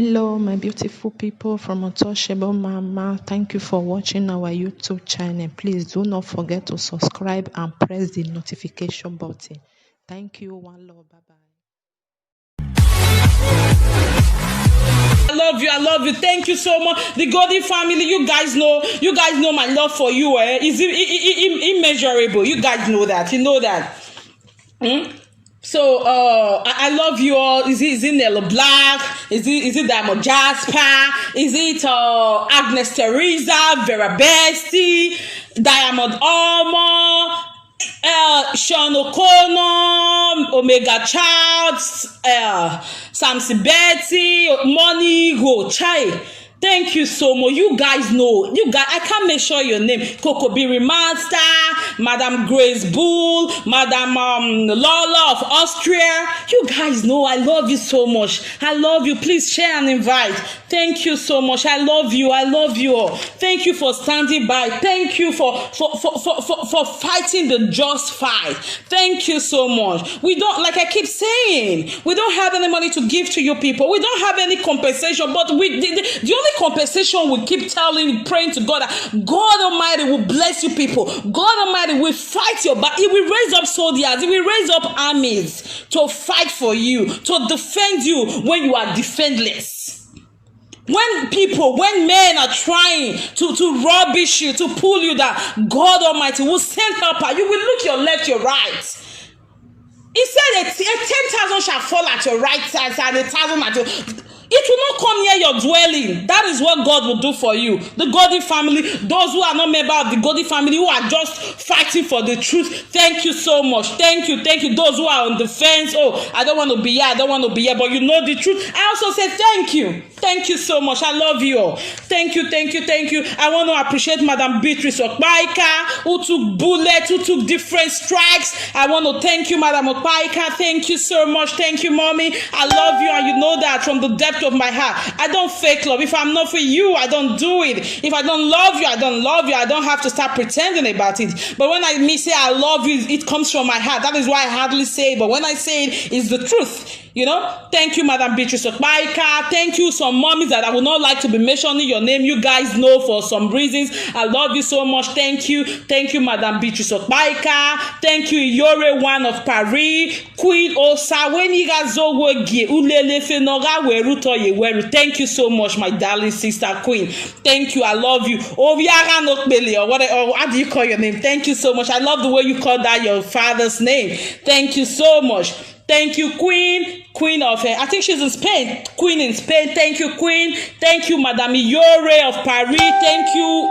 Hello, my beautiful people from Untouchable Mama. Thank you for watching our YouTube channel. Please do not forget to subscribe and press the notification button. Thank you. One love. Bye bye. I love you. Thank you so much. The Golden family, you guys know my love for you. Is immeasurable. You guys know that. You know that. So I love you all. Is it Nella Black? Is it Diamond Jasper? Is it Agnes Teresa, Vera Bestie, Diamond Armour, Sean O'Connor, Omega Charles, Samson Betty, Money Go Chai. Thank you so much. You guys know. I can't make sure your name. Coco Biri Master, Madam Grace Bull, Madam Lola of Austria. You guys know I love you so much. I love you. Please share and invite. Thank you so much. I love you. I love you all. Thank you for standing by. Thank you for fighting the just fight. Thank you so much. We don't, like I keep saying, we don't have any money to give to you people. We don't have any compensation, but the only compensation we keep praying to God that God Almighty will bless you people. God Almighty will fight your battle. He will raise up soldiers. He will raise up armies to fight for you, to defend you when you are defenseless. When men are trying to rubbish you, to pull you down, God Almighty will send help. You will look your left, your right. He said 10,000 shall fall at your right side and 1,000 at your... It will not come near your dwelling. That is what God will do for you. The Golden family, those who are not members of the Golden family, who are just fighting for the truth, thank you so much. Thank you. Those who are on the fence, I don't want to be here, but you know the truth. I also say thank you. Thank you so much. I love you all. Thank you. I want to appreciate Madam Beatrice Okpaika, who took bullets, who took different strikes. I want to thank you, Madam Okpaika. Thank you so much. Thank you, Mommy. I love you, and you know that from the depth of my heart. I don't fake love. If I'm not for you, I don't do it. If I don't love you, I don't love you. I don't have to start pretending about it. But when I say I love you, it comes from my heart. That is why I hardly say it. But when I say it, it's the truth. You know, thank you, Madam Beatrice Okpaika. Thank you, some mommies that I would not like to be mentioning your name. You guys know for some reasons. I love you so much. Thank you, Madam Beatrice Okpaika. Thank you, Yore One of Paris, Queen Osa. Thank you so much, my darling sister Queen. Thank you, I love you. Oviara Nokbele, or what do you call your name? Thank you so much. I love the way you call that your father's name. Thank you so much. Thank you, Queen of, I think she's in Spain. Queen in Spain. Thank you, Queen. Thank you, Madame Yore of Paris. Thank you,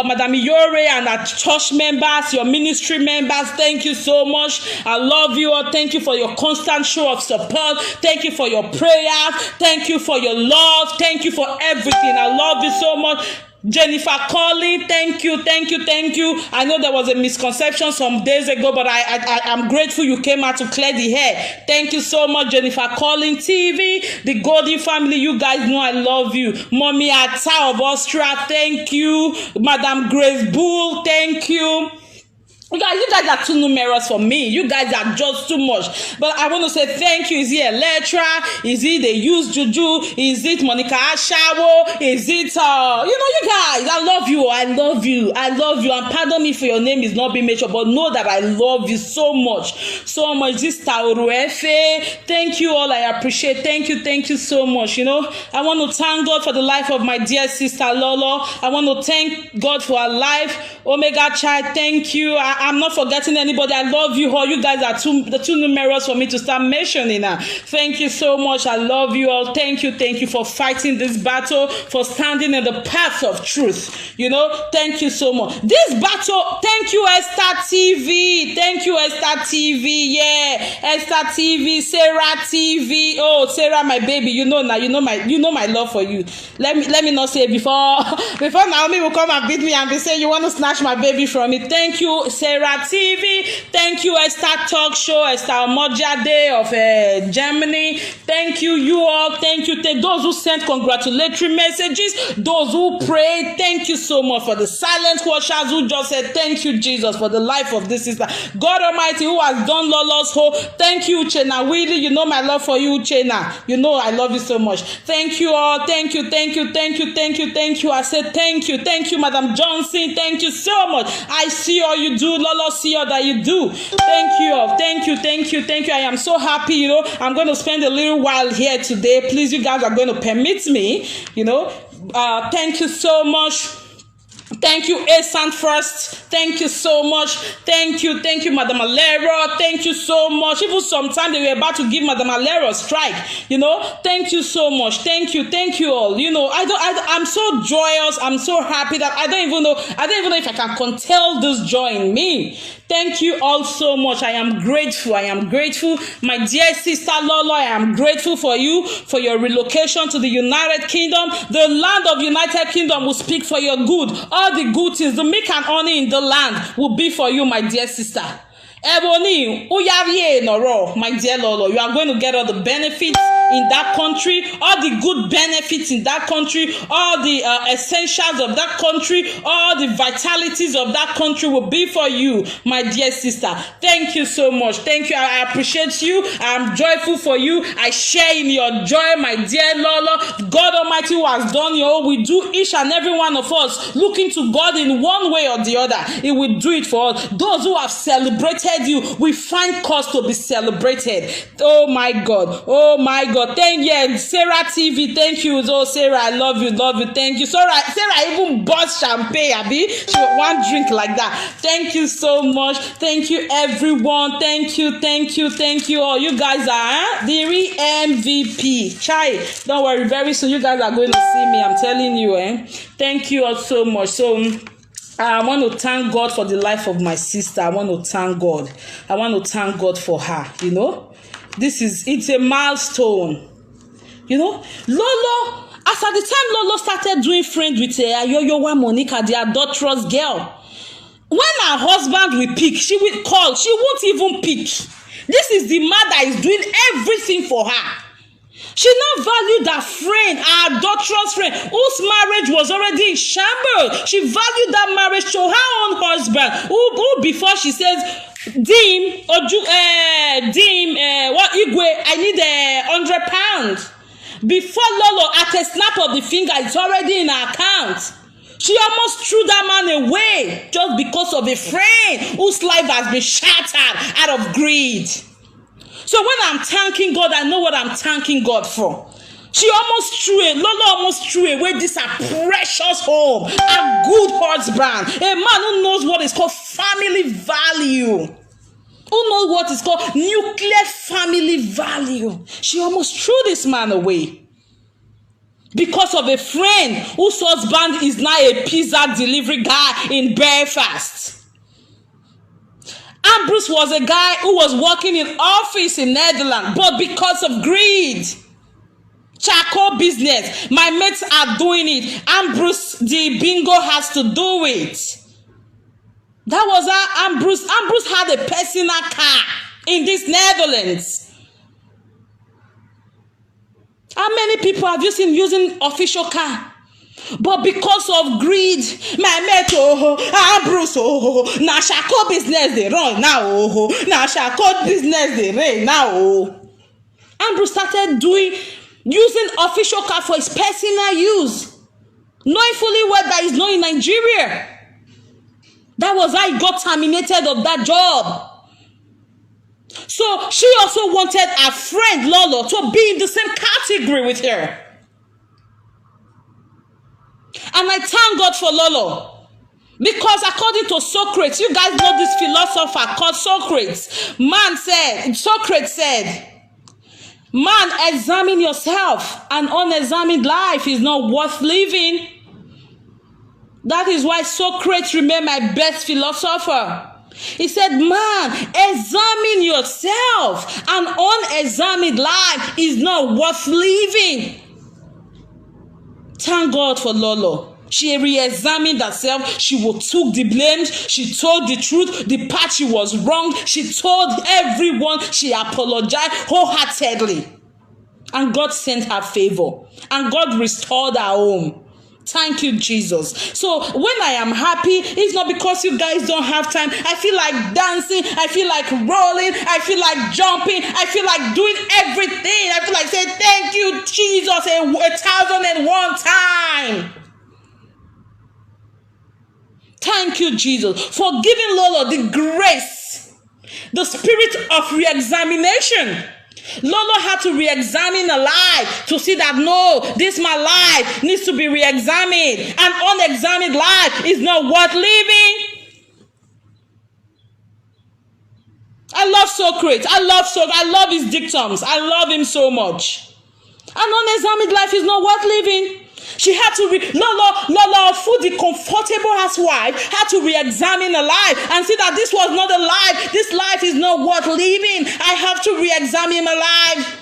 Madame Yore and our church members, your ministry members. Thank you so much. I love you all. Thank you for your constant show of support. Thank you for your prayers. Thank you for your love. Thank you for everything. I love you so much. Jennifer Collin, thank you. I know there was a misconception some days ago, but I'm grateful you came out to clear the hair. Thank you so much, Jennifer Collin TV, the Golden family. You guys know I love you. Mommy Atta of Austria, thank you. Madam Grace Bull, thank you. You guys are too numerous for me. You guys are just too much. But I want to say thank you. Is it Electra? Is it they use Juju? Is it Monica Ashawo? Is it you guys, I love you. And pardon me for your name is not being mentioned, but know that I love you so much. So much. This Tauruefe. Thank you all. I appreciate. Thank you so much. You know, I want to thank God for the life of my dear sister Lolo. I want to thank God for her life. Omega Child, thank you. I'm not forgetting anybody. I love you all. You guys are too numerous for me to start mentioning now. Thank you so much. I love you all. Thank you for fighting this battle, for standing in the path of truth. You know, thank you so much. This battle, thank you, Esther TV. Thank you, Esther TV. Yeah, Esther TV, Sarah TV. Oh, Sarah, my baby. You know now. You know my love for you. Let me not say before Naomi will come and beat me and be saying you want to snatch my baby from me. Thank you, Sarah. Sarah TV. Thank you, Esther Talk Show, Esther Mojade of Germany. Thank you all. Thank you. Those who sent congratulatory messages, those who prayed, thank you so much. For the silent watchers who just said, thank you, Jesus, for the life of this sister. God Almighty, who has done Lolo's whole. Thank you, Uchenna. Really, you know my love for you, Uchenna. You know I love you so much. Thank you all. Thank you. I said thank you. Thank you, Madam Johnson. Thank you so much. I see all you do. Lolo, see all that you do. Thank you all. Thank you. I am so happy, you know. I'm going to spend a little while here today. Please, you guys are going to permit me, you know. Thank you so much. Thank you, Asan First. Thank you so much. Thank you, Madam Alero. Thank you so much. Even sometimes they were about to give Madam Alero a strike. You know, thank you so much. Thank you all. You know, I'm so joyous. I'm so happy that I don't even know if I can contain this joy in me. Thank you all so much. I am grateful. My dear sister Lolo, I am grateful for you, for your relocation to the United Kingdom. The land of United Kingdom will speak for your good. All the good things, the milk and honey in the land will be for you, my dear sister. Ebony, Noro, my dear Lolo, you are going to get all the benefits in that country, all the good benefits in that country, all the essentials of that country, all the vitalities of that country will be for you, my dear sister. Thank you so much. Thank you. I appreciate you. I am joyful for you. I share in your joy, my dear Lolo. God Almighty who has done your, we do each and every one of us looking to God in one way or the other. He will do it for us. Those who have celebrated you, we find cause to be celebrated. Oh my God. Thank you, Sarah TV. Thank you. Oh, Sarah, I love you. Thank you. Sarah even bought champagne, Abi. She want drink like that. Thank you so much. Thank you, everyone. Thank you all. You guys are the real MVP. Chai, don't worry. Very soon, you guys are going to see me. I'm telling you. Thank you all so much. So I want to thank God for the life of my sister. I want to thank God for her. You know, it's a milestone. You know, Lolo, as at the time Lolo started doing friends with Ayoyowa Monica, the adulterous girl, when her husband will pick, she will call. She won't even pick. This is the man that is doing everything for her. She now valued her friend, her adulterous friend, whose marriage was already in shambles. She valued that marriage to her own husband, who before she says, Igwe, I need £100. Before Lolo, at a snap of the finger, it's already in her account. She almost threw that man away just because of a friend whose life has been shattered out of greed. So when I'm thanking God, I know what I'm thanking God for. Lolo almost threw away this precious home, a good husband, a man who knows what is called family value, who knows what is called nuclear family value. She almost threw this man away because of a friend whose husband is now a pizza delivery guy in Belfast. Ambrose was a guy who was working in office in Netherlands, but because of greed, charcoal business, my mates are doing it. Ambrose, the bingo has to do it. That was how Ambrose had a personal car in this Netherlands. How many people have you seen using official car? But because of greed, my mate, Ambrose, now charcoal business they run now, now charcoal business they run now. Ambrose started using official car for his personal use, knowing fully well that he's not in Nigeria. That was how he got terminated of that job. So she also wanted her friend Lolo to be in the same category with her. And I thank God for Lolo. Because according to Socrates, you guys know this philosopher called Socrates. Socrates said, man, examine yourself. An unexamined life is not worth living. That is why Socrates remained my best philosopher. He said, man, examine yourself. An unexamined life is not worth living. Thank God for Lolo. She re-examined herself. She took the blame. She told the truth. The part she was wrong. She told everyone. She apologized wholeheartedly. And God sent her favor. And God restored her home. Thank you, Jesus. So when I am happy, it's not because you guys don't have time. I feel like dancing. I feel like rolling. I feel like jumping. I feel like doing everything. I feel like saying, thank you, Jesus, 1,001 times. Thank you, Jesus, for giving Lolo the grace, the spirit of re-examination. Lolo had to re-examine her life to see that no, this my life needs to be re-examined. An unexamined life is not worth living. I love Socrates. I love his dictums. I love him so much. An unexamined life is not worth living. She had to Lolo, the comfortable housewife, had to re-examine her life and see that this was not a life. This life is not worth living. I have to re-examine my life.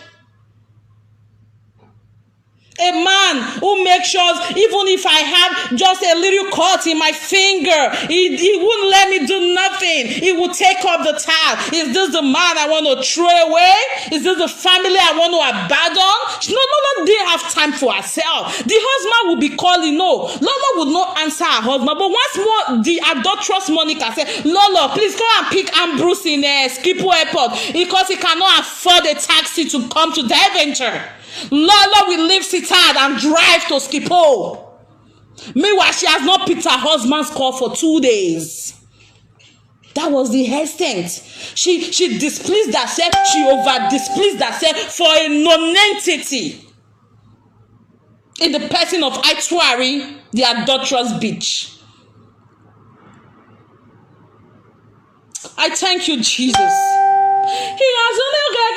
A man who makes sure even if I have just a little cut in my finger, he wouldn't let me do nothing. He would take up the task. Is this the man I want to throw away? Is this the family I want to abandon? Lola didn't have time for herself. The husband would be calling. No, Lola would not answer her husband. But once more, the adulterous Monica said, Lola, please go and pick Ambrose in Schiphol Airport because he cannot afford a taxi to come to Devonshire. Lola will leave Sittard and drive to Schiphol. Meanwhile, she has not picked her husband's call for 2 days. That was the extent. She displeased herself. She over-displeased herself for a non-entity in the person of Aituari, the adulterous bitch. I thank you, Jesus. He has only got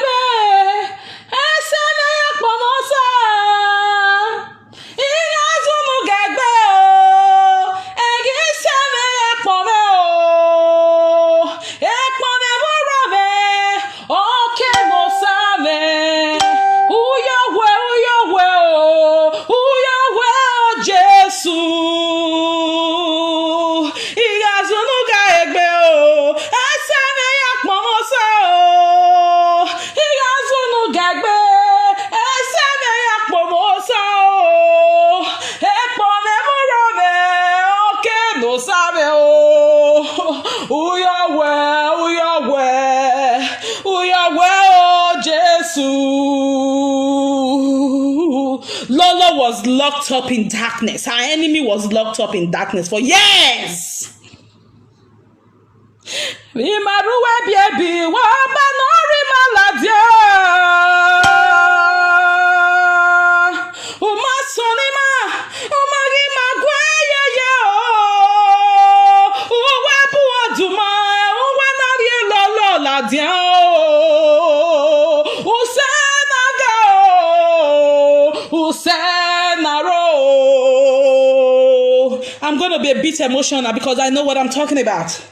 Lola was locked up in darkness. Her enemy was locked up in darkness for years. I'm going to be a bit emotional because I know what I'm talking about.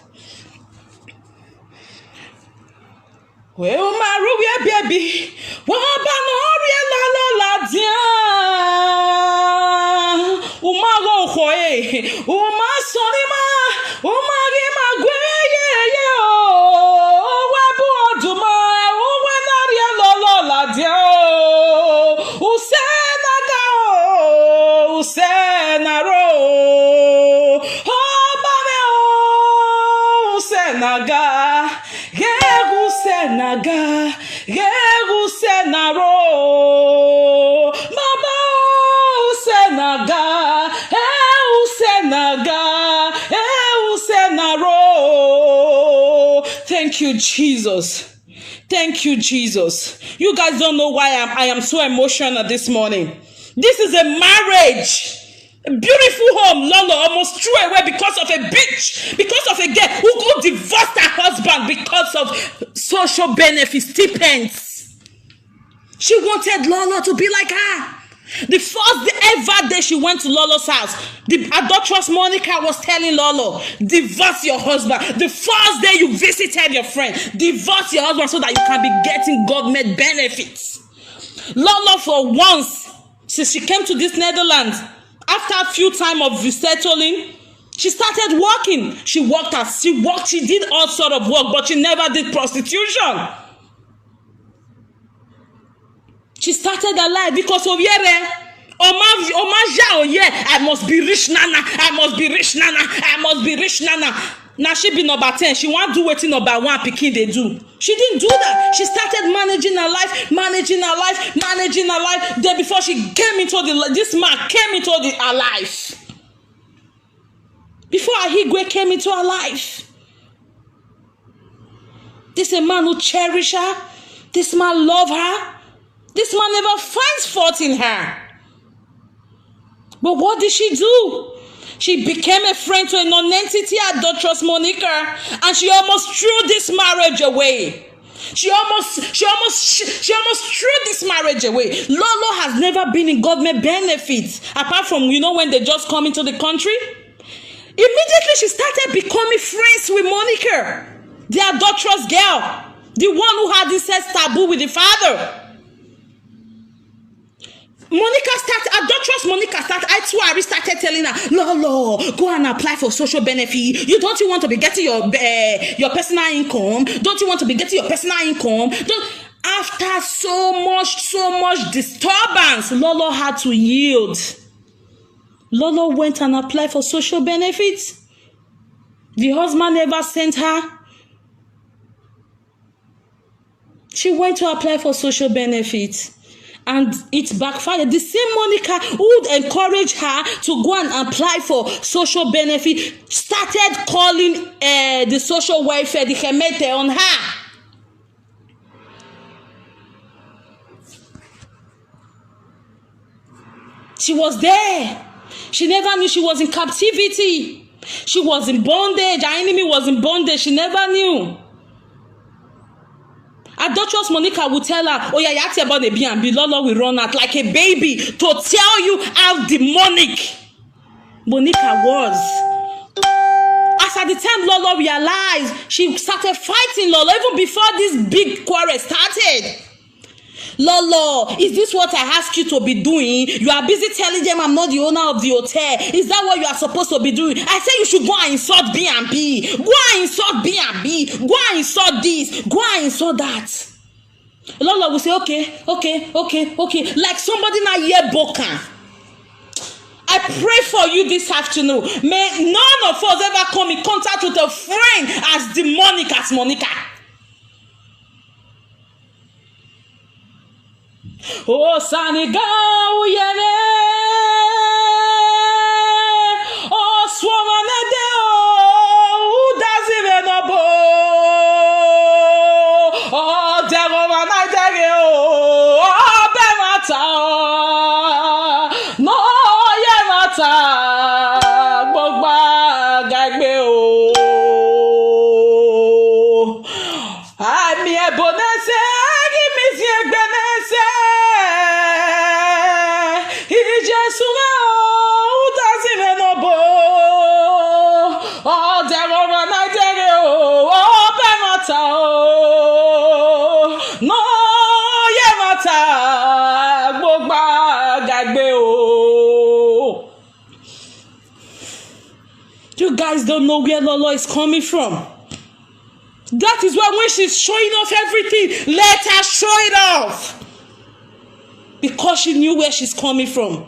Thank you, Jesus. Thank you, Jesus. You guys don't know why I am so emotional this morning. This is a marriage. A beautiful home, Lolo almost threw away because of a bitch, because of a girl who divorced her husband because of social benefits, stipends. She wanted Lolo to be like her. The first ever day she went to Lolo's house, the adulterous Monica was telling Lolo, divorce your husband. The first day you visited your friend, divorce your husband so that you can be getting government benefits. Lolo, for once, since she came to this Netherlands, After a few time of resettling, she started working. She did all sort of work, but she never did prostitution. She started her life because of I must be rich nana. I must be rich nana. I must be rich nana. Now she be number 10. She want do wetin number 1 pikin dey do. She didn't do that. She started managing her life. Then before she came into this man came into her life. Before Ahigwe came into her life. This is a man who cherish her. This man love her. This man never finds fault in her. But what did she do? She became a friend to a non-entity adulterous Monica, and she almost threw this marriage away. She almost threw this marriage away. Lolo has never been in government benefits, apart from, when they just come into the country. Immediately she started becoming friends with Monica, the adulterous girl, the one who had this taboo with the father. Adulterous Monica started telling her, Lolo, go and apply for social benefit. Don't you want to be getting your personal income? Don't you want to be getting your personal income? After so much disturbance, Lolo had to yield. Lolo went and applied for social benefits. The husband never sent her. She went to apply for social benefits. And it backfired. The same Monica who would encourage her to go and apply for social benefit started calling the social welfare, the Hemete, on her. She was there. She never knew she was in captivity. She was in bondage. Her enemy was in bondage. She never knew. Adulterous Monica would tell her, you asked about the B&B, Lolo will run out like a baby to tell you how demonic Monica was. As at the time Lolo realized, she started fighting Lolo even before this big quarrel started. Lolo, is this what I ask you to be doing? You are busy telling them I'm not the owner of the hotel. Is that what you are supposed to be doing? I say you should go and insult B&B. Go and insult B&B. Go and insult this. Go and insult that. Lolo will say, okay. Like somebody now hear Bokan. I pray for you this afternoon. May none of us ever come in contact with a friend as demonic as Monica. Oh, Saniga, Uyene. Oh, Swamanede, who does even know? Oh, Deromanade, oh, Bemata. No, Yemata. Bogba, Gagbe, oh. I'm here, Bonese, give me the Benese. You guys don't know where Lolo is coming from. That is why when she's showing off everything, let her show it off. Because she knew where she's coming from.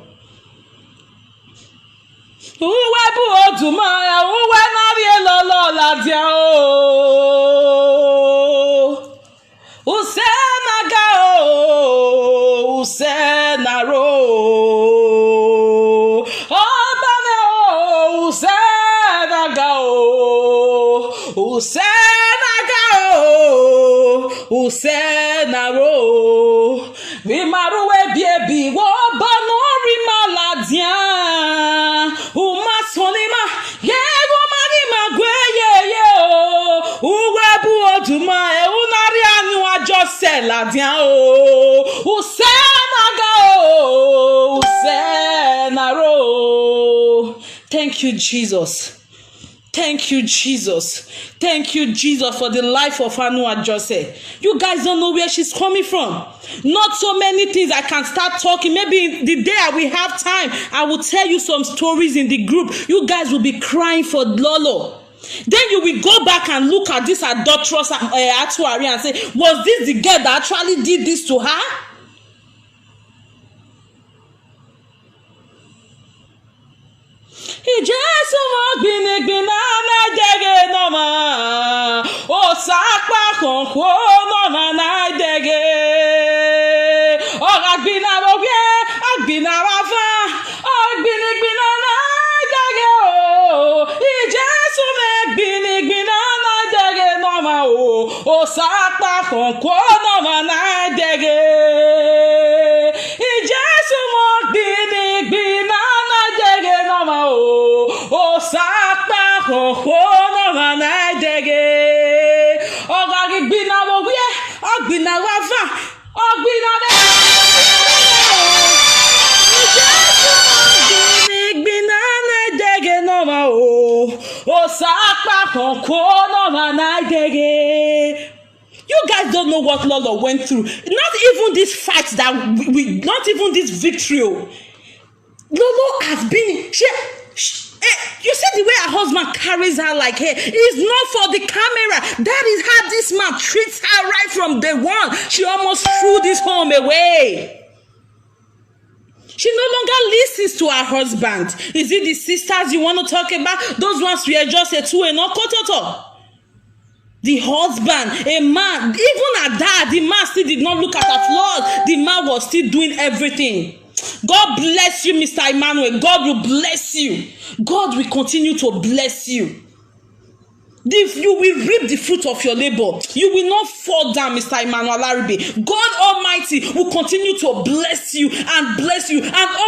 Thank you, Jesus. Thank you, Jesus. Thank you, Jesus, for the life of Anu Ajose. You guys don't know where she's coming from. Not so many things I can start talking. Maybe the day I will have time, I will tell you some stories in the group. You guys will be crying for Lolo. Then you will go back and look at this adulterous Atuari and say, was this the girl that actually did this to her? Ìjẹ́sù mọ́ gbìnìgbìnà náìdẹ́gẹ́ nọ́mà ó sápá kan kó nọ́mà náìdẹ́gẹ́ ọ̀rọ̀ àgbìnà wọ́wẹ́ àgbìnà wáfá ọ̀gbìnìgbìnà náìdẹ́gẹ́ o ìjẹ́sù mẹ́ gbìnìgbìnà náìdẹ́gẹ́ nọ́mà ó sápá kan kó nọ́mà náìdẹ́gẹ́ ìjẹ́sù mọ́ gbìnìgbìnà náìdẹ́gẹ́ nọ́mà o sápá kòkó náà náà dẹ́gẹ́ ọ̀gá gbìnà wọ̀wẹ́ ọ̀gbìnà wáfà ọ̀gbìnà rẹ̀ gbìnà náà dẹ́gẹ́ náà o sápá kòkó náà náà dẹ́gẹ́. You guys don't know what Lolo went through. Not even this fight that not even this victory. Lolo has been. You see the way her husband carries her like hey, it's not for the camera. That is how this man treats her right from day one. She almost threw this home away. She no longer listens to her husband. Is it the sisters you want to talk about? Those ones we are just a two and not kototo. The husband, a man, even at that, the man still did not look at her flaws. The man was still doing everything. God bless you, Mr. Emmanuel. God will bless you. God will continue to bless you. You will reap the fruit of your labor. You will not fall down, Mr. Emmanuel Laribe. God Almighty will continue to bless you and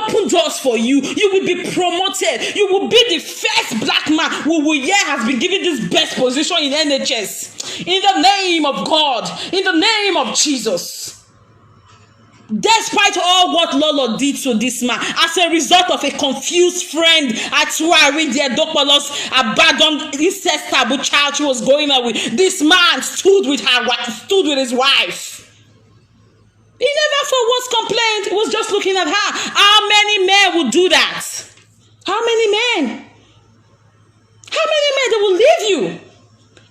open doors for you. You will be promoted. You will be the first black man who has been given this best position in NHS. In the name of God. In the name of Jesus. Despite all what Lolo did to this man, as a result of a confused friend, Atuari Diadopolos abandoned incestable child she was going out with, this man stood with his wife. He never for once complained. He was just looking at her. How many men would do that? How many men? How many men they will leave you?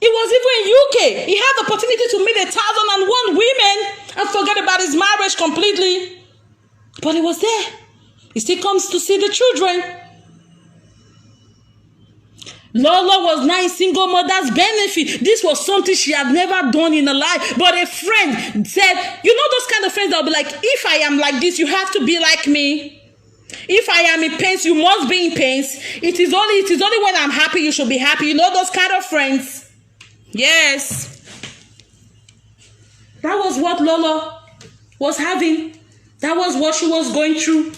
He was even in UK. He had the opportunity to meet 1,001 women and forget about his marriage completely. But he was there. He still comes to see the children. Lolo was now in single mother's benefit. This was something she had never done in her life. But a friend said, you know those kind of friends that will be like, if I am like this, you have to be like me. If I am in pains, you must be in pains. It is only when I'm happy you should be happy. You know those kind of friends. Yes. That was what Lolo was having. That was what she was going through.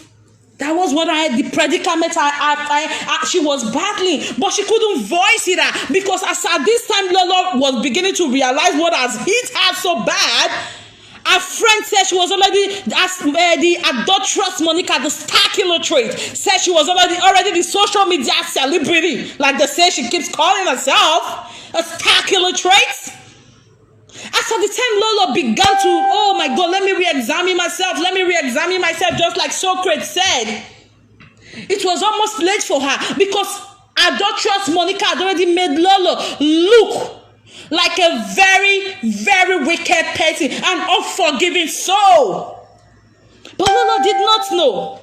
That was what the predicament she was battling. But she couldn't voice it out. Because as at this time Lolo was beginning to realize what has hit her so bad, her friend said she was already, as the adulterous Monica, the star killer trait, said she was already the social media celebrity. Like they say, she keeps calling herself a star killer trait. As at the time Lolo began to, oh my God, let me re-examine myself, just like Socrates said. It was almost late for her because adulterous Monica had already made Lolo look like a very, very wicked person and unforgiving soul. But Lolo did not know.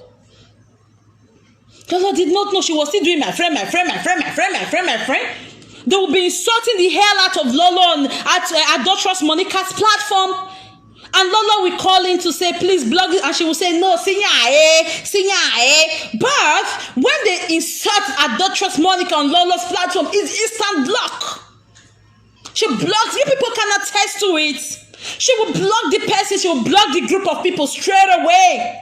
Lolo did not know. She was still doing my friend. They will be insulting the hell out of Lolo at adulterous Monica's platform. And Lolo will call in to say, please blog it. And she will say, no, sinya. But when they insult adulterous Monica on Lolo's platform, it's instant block. She blocks. You people can attest to it. She will block the person. She will block the group of people straight away.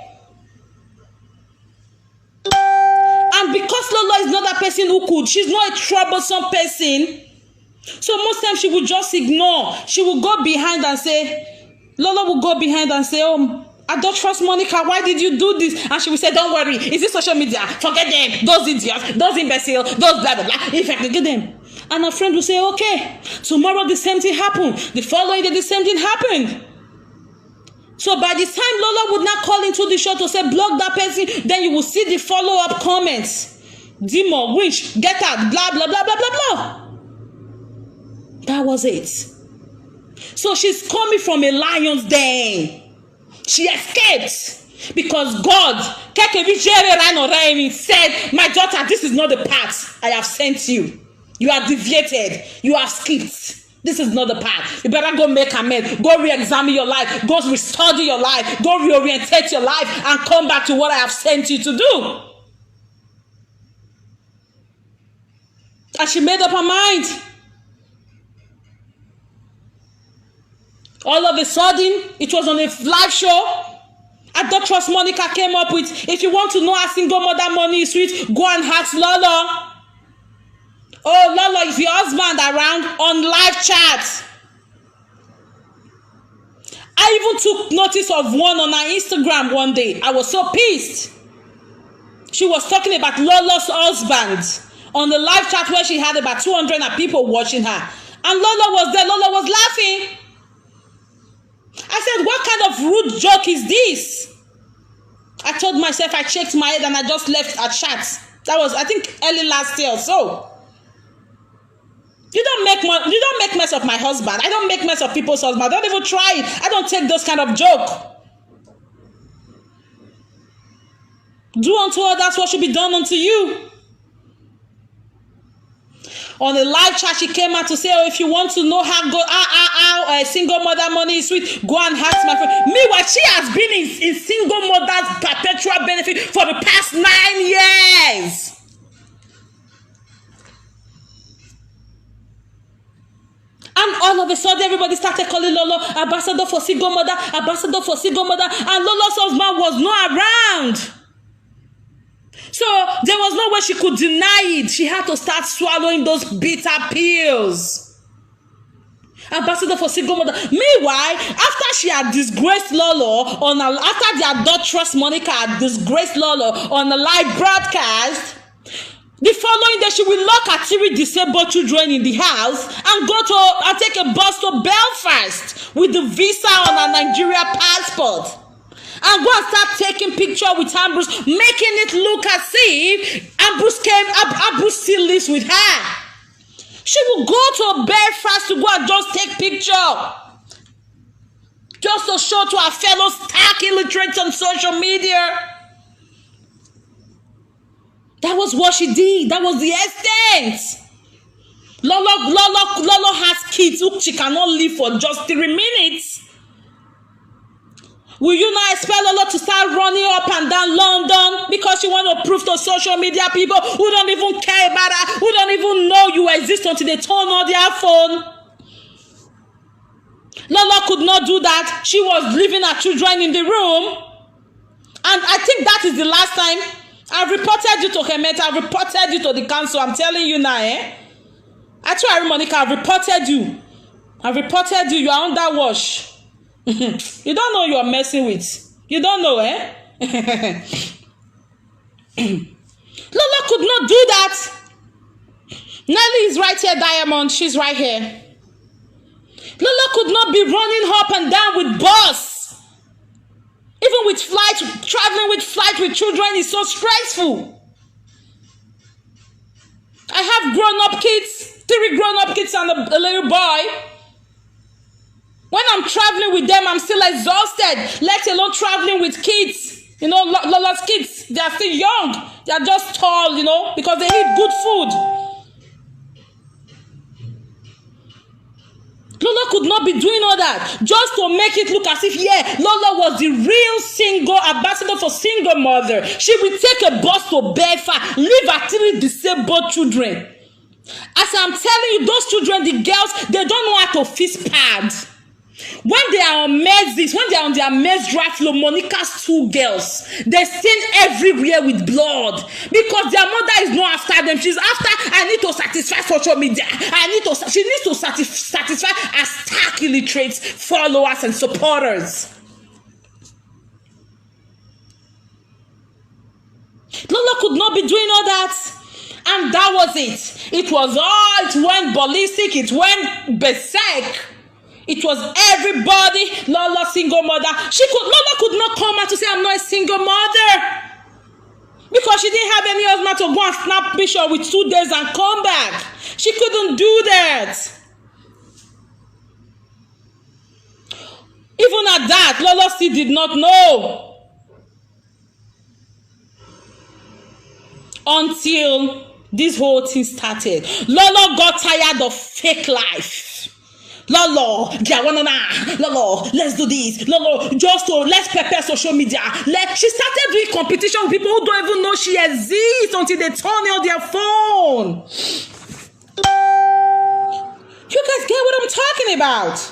And because Lolo is not that person who could, she's not a troublesome person. So most times she will just ignore. She will go behind and say, Lolo will go behind and say, oh, I don't trust Monica. Why did you do this? And she will say, don't worry. Is this social media? Forget them. Those idiots, those imbeciles, those blah, blah, blah. In fact, forget them. And her friend will say, okay, tomorrow the same thing happened. The following day the same thing happened. So by the time Lola would not call into the show to say, block that person, then you will see the follow-up comments. Demo, winch, get out, blah, blah, blah, blah, blah, blah. That was it. So she's coming from a lion's den. She escaped because God said, my daughter, this is not the path I have sent you. You are deviated. You have skipped. This is not the path. You better go make amends. Go re-examine your life. Go restudy your life. Go reorientate your life and come back to what I have sent you to do. And she made up her mind. All of a sudden, it was on a live show. Adulterous Monica came up with, if you want to know how single mother money is sweet, go and ask Lolo. Oh, Lolo, is your husband around on live chat? I even took notice of one on her Instagram one day. I was so pissed. She was talking about Lolo's husband on the live chat where she had about 200 people watching her. And Lolo was there. Lolo was laughing. I said, what kind of rude joke is this? I told myself, I checked my head and I just left a chat. That was, I think, early last year or so. You don't make mess of my husband. I don't make mess of people's husband. Don't even try it. I don't take those kind of joke. Do unto others what should be done unto you. On a live chat, she came out to say, oh, if you want to know how single mother money is sweet, go and ask my friend. Meanwhile, she has been in single mother's perpetual benefit for the past 9 years. And all of a sudden, everybody started calling Lolo ambassador for single mother, ambassador for single mother, and Lolo's husband was not around. So there was no way she could deny it. She had to start swallowing those bitter pills. Ambassador for single mother. Meanwhile, after she had disgraced Lolo after the adulterous Monica had disgraced Lolo on a live broadcast, the following day she will lock her 3 disabled children in the house and go and take a bus to Belfast with the visa on her Nigeria passport. And go and start taking picture with Ambrose, making it look as if Ambrose still lives with her. She will go to Belfast to go and just take picture. Just to show to her fellow stark illiterates on social media. That was what she did. That was the extent. Lolo has kids who she cannot live for just 3 minutes. Will you not expect Lolo to start running up and down London because you want to prove to social media people who don't even care about her, who don't even know you exist until they turn on their phone? Lolo could not do that. She was leaving her children in the room. And I think that is the last time I've reported you to Hemet. I've reported you to the council. I'm telling you now, I told Monica, I've reported you. I've reported you. You are under wash. You don't know you are messing with. You don't know, Lola could not do that. Nelly is right here, Diamond. She's right here. Lola could not be running up and down with bus. Even with flight, traveling with flight with children is so stressful. I have grown-up kids, 3 grown-up kids and a little boy. When I'm traveling with them, I'm still exhausted, let alone traveling with kids. You know, Lola's kids, they are still young. They are just tall, you know, because they eat good food. Lola could not be doing all that just to make it look as if, yeah, Lola was the real single ambassador for single mother. She will take a bus to Belfast, leave her 3 disabled children. As I'm telling you, those children, the girls, they don't know how to fist pad. When they are on meds, when they are on their meds dry flow, Monica's 2 girls, they stain everywhere with blood because their mother is not after them. She's after, I need to satisfy social media. She needs to satisfy her stark illiterates, followers and supporters. Lola could not be doing all that. And that was it. It went ballistic, it went berserk. It was everybody, Lolo single mother. Lolo could not come out to say, I'm not a single mother. Because she didn't have any husband to go and snap picture with 2 days and come back. She couldn't do that. Even at that, Lolo still did not know. Until this whole thing started. Lolo got tired of fake life. Lolo, Lolo, let's do this. Lolo, let's prepare social media. She started doing competition with people who don't even know she exists until they turn on their phone. You guys get what I'm talking about?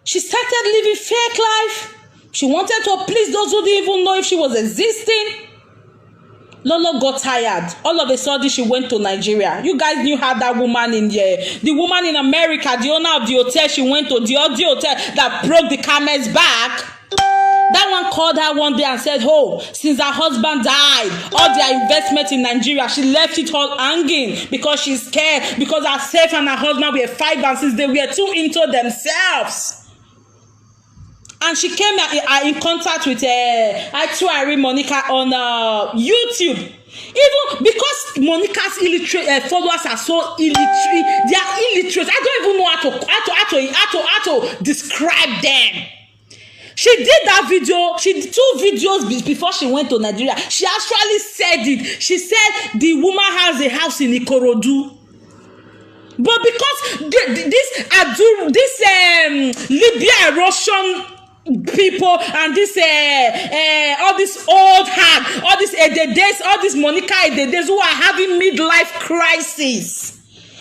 She started living fake life. She wanted to please those who didn't even know if she was existing. Lolo got tired. All of a sudden, she went to Nigeria. You guys knew how that woman the woman in America, the owner of the hotel she went to, the audio hotel that broke the camel's back. That one called her one day and said, oh, since her husband died, all their investment in Nigeria, she left it all hanging because she's scared, because herself and her husband were fighting and since they were too into themselves. And she came in contact with Atuari Monica on YouTube. Even because Monica's followers are so illiterate, they are illiterate. I don't even know how to describe them. She did that video. She did 2 videos before she went to Nigeria. She actually said it. She said the woman has a house in Ikorodu. But because this Libya Russian people and this all this old hag, all this Ededes, all this Monica Ededes who are having midlife crisis.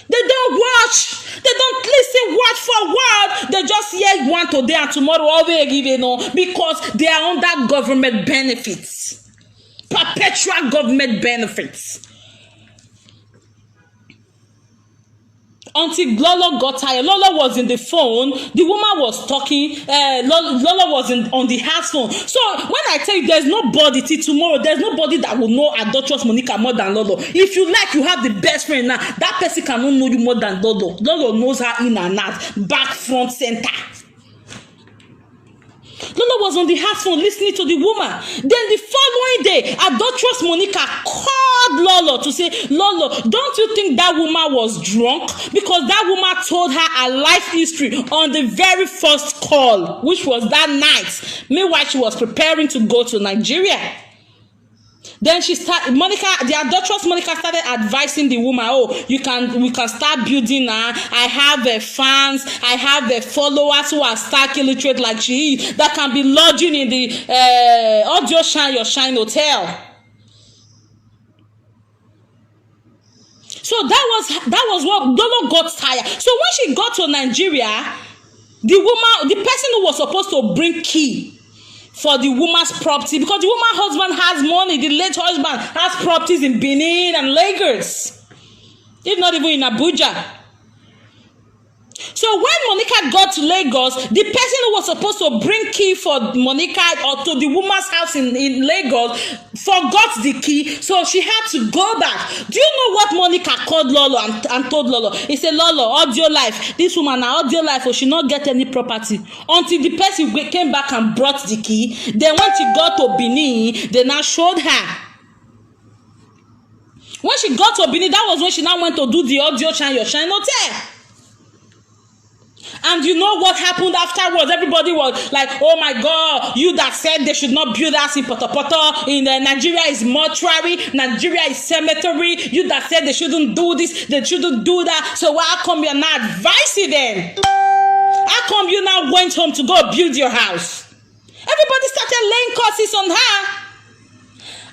They don't watch, they don't listen word for word. They just hear one today and tomorrow all they give, because they are under government benefits, perpetual government benefits. Until Lolo got tired. Lolo was in the phone. The woman was talking. Lolo was on the house phone. So when I tell you there's nobody till tomorrow, there's nobody that will know adulterous Monica more than Lolo. If you like, you have the best friend now. That person cannot know you more than Lolo. Lolo knows her in and out, back, front, center. Lolo was on the house phone listening to the woman. Then the following day, adulterous Monica called Lolo to say, Lolo, don't you think that woman was drunk? Because that woman told her her life history on the very first call, which was that night. Meanwhile, she was preparing to go to Nigeria. Then the adulterous Monica started advising the woman, we can start building now. I have fans, I have followers who are stark illiterate like she is, that can be lodging in the Audio Shine Your Shine hotel. So that was what Lolo got tired. So when she got to Nigeria, the person who was supposed to bring key for the woman's property, because the woman's husband has money, the late husband has properties in Benin and Lagos, if not even in Abuja. So when Monica got to Lagos, the person who was supposed to bring key for Monica or to the woman's house in Lagos forgot the key, so she had to go back. Do you know what Monica called Lolo and told Lolo? He said, Lolo, audio life. This woman now audio life, she not get any property until the person came back and brought the key. Then when she got to Benin, they now showed her. When she got to Benin, that was when she now went to do the Audio Shine Your Shine hotel. And you know what happened afterwards? Everybody was like, oh my God, you that said they should not build us in Potopoto, in Nigeria is mortuary, Nigeria is cemetery, you that said they shouldn't do this, they shouldn't do that, so how come you're not advising them? How come you now went home to go build your house? Everybody started laying curses on her.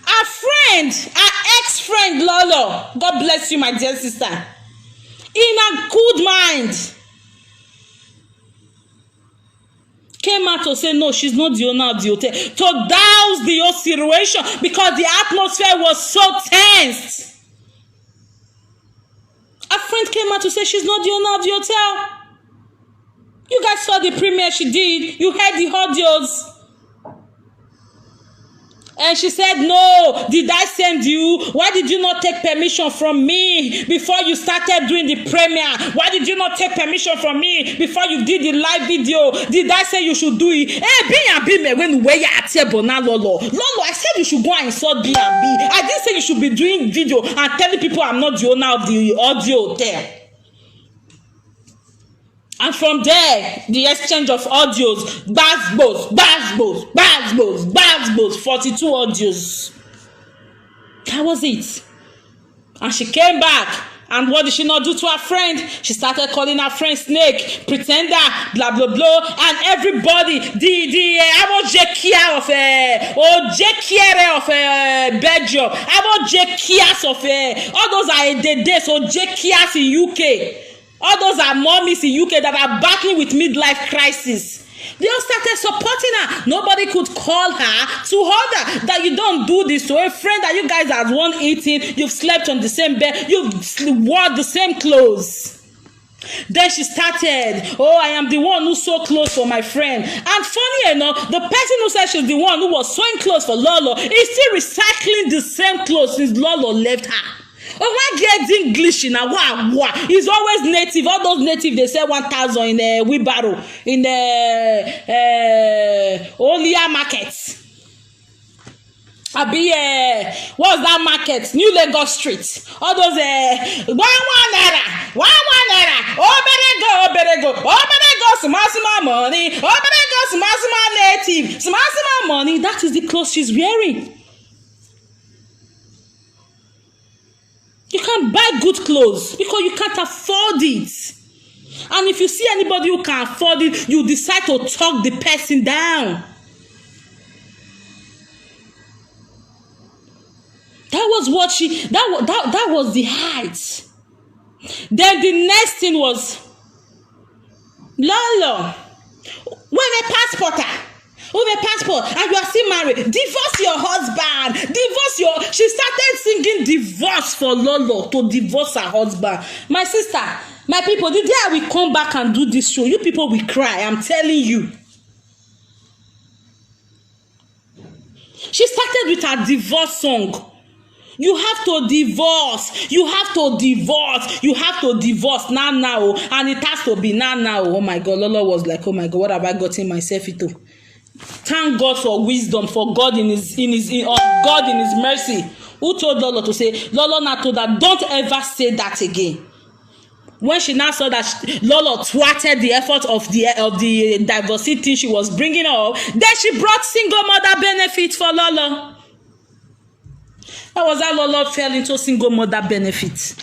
Our friend, our ex-friend Lolo, God bless you, my dear sister, in a good mind, came out to say, no, she's not the owner of the hotel, to douse the whole situation because the atmosphere was so tense. A friend came out to say she's not the owner of the hotel. You guys saw the premiere she did. You heard the audios. And she said, no, did I send you? Why did you not take permission from me before you started doing the premiere? Why did you not take permission from me before you did the live video? Did I say you should do it? Lolo, I said you should go and insult B&B. I didn't say you should be doing video and telling people I'm not the owner of the audio there. And from there, the exchange of audios, Bazbos, 42 audios. That was it. And she came back. And what did she not do to her friend? She started calling her friend snake, pretender, blah, blah, blah. And everybody, the Jekia of Belgium, Jekias of, all those are the days, so Jekias in UK. All those are mommies in UK that are battling with midlife crisis. They all started supporting her. Nobody could call her to hold her that you don't do this to a friend that you guys are one eating. You've slept on the same bed. You've wore the same clothes. Then she started, oh, I am the one who's so close for my friend. And funny enough, the person who said she's the one who was sewing clothes for Lolo is still recycling the same clothes since Lolo left her. Oh, why get English in a wa? He's always native. All those native, they say 1,000 in a wheelbarrow in the Olia market. What's that market? New Lagos Street. All those 1 naira. Oh, better go, small money. Oh, better go, small native, small money. That is the clothes she's wearing. You can't buy good clothes because you can't afford it. And if you see anybody who can afford it, you decide to talk the person down. That was what that was the height. Then the next thing was, Lolo, where the passport? With a passport, and you are still married. Divorce your husband. She started singing divorce for Lolo to divorce her husband. My sister, my people, the day I will come back and do this show, you people will cry. I'm telling you. She started with her divorce song. You have to divorce. You have to divorce now, and it has to be now. Oh my God, Lolo was like, oh my God, what have I gotten myself into? Thank God for wisdom, for God in his mercy. Who told Lolo to say? Lolo now told her, don't ever say that again. When she now saw that Lolo thwarted the effort of the diversity thing she was bringing up, then she brought single mother benefit for Lolo. That was how Lolo fell into single mother benefit.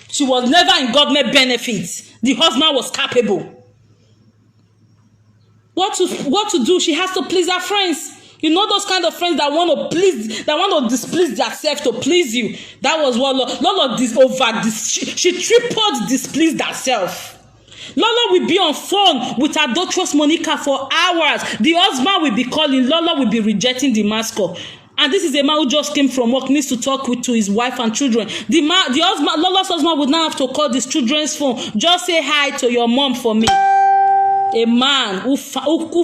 She was never in government benefits. The husband was capable. What to do? She has to please her friends. You know those kind of friends that want to displease themselves to please you. That was what Lolo she tripled displeased herself. Lolo will be on phone with adulterous Monica for hours. The husband will be calling. Lolo will be rejecting the mask call. And this is a man who just came from work, needs to talk to his wife and children. The husband, Lolo's husband would now have to call these children's phone. Just say hi to your mom for me. A man who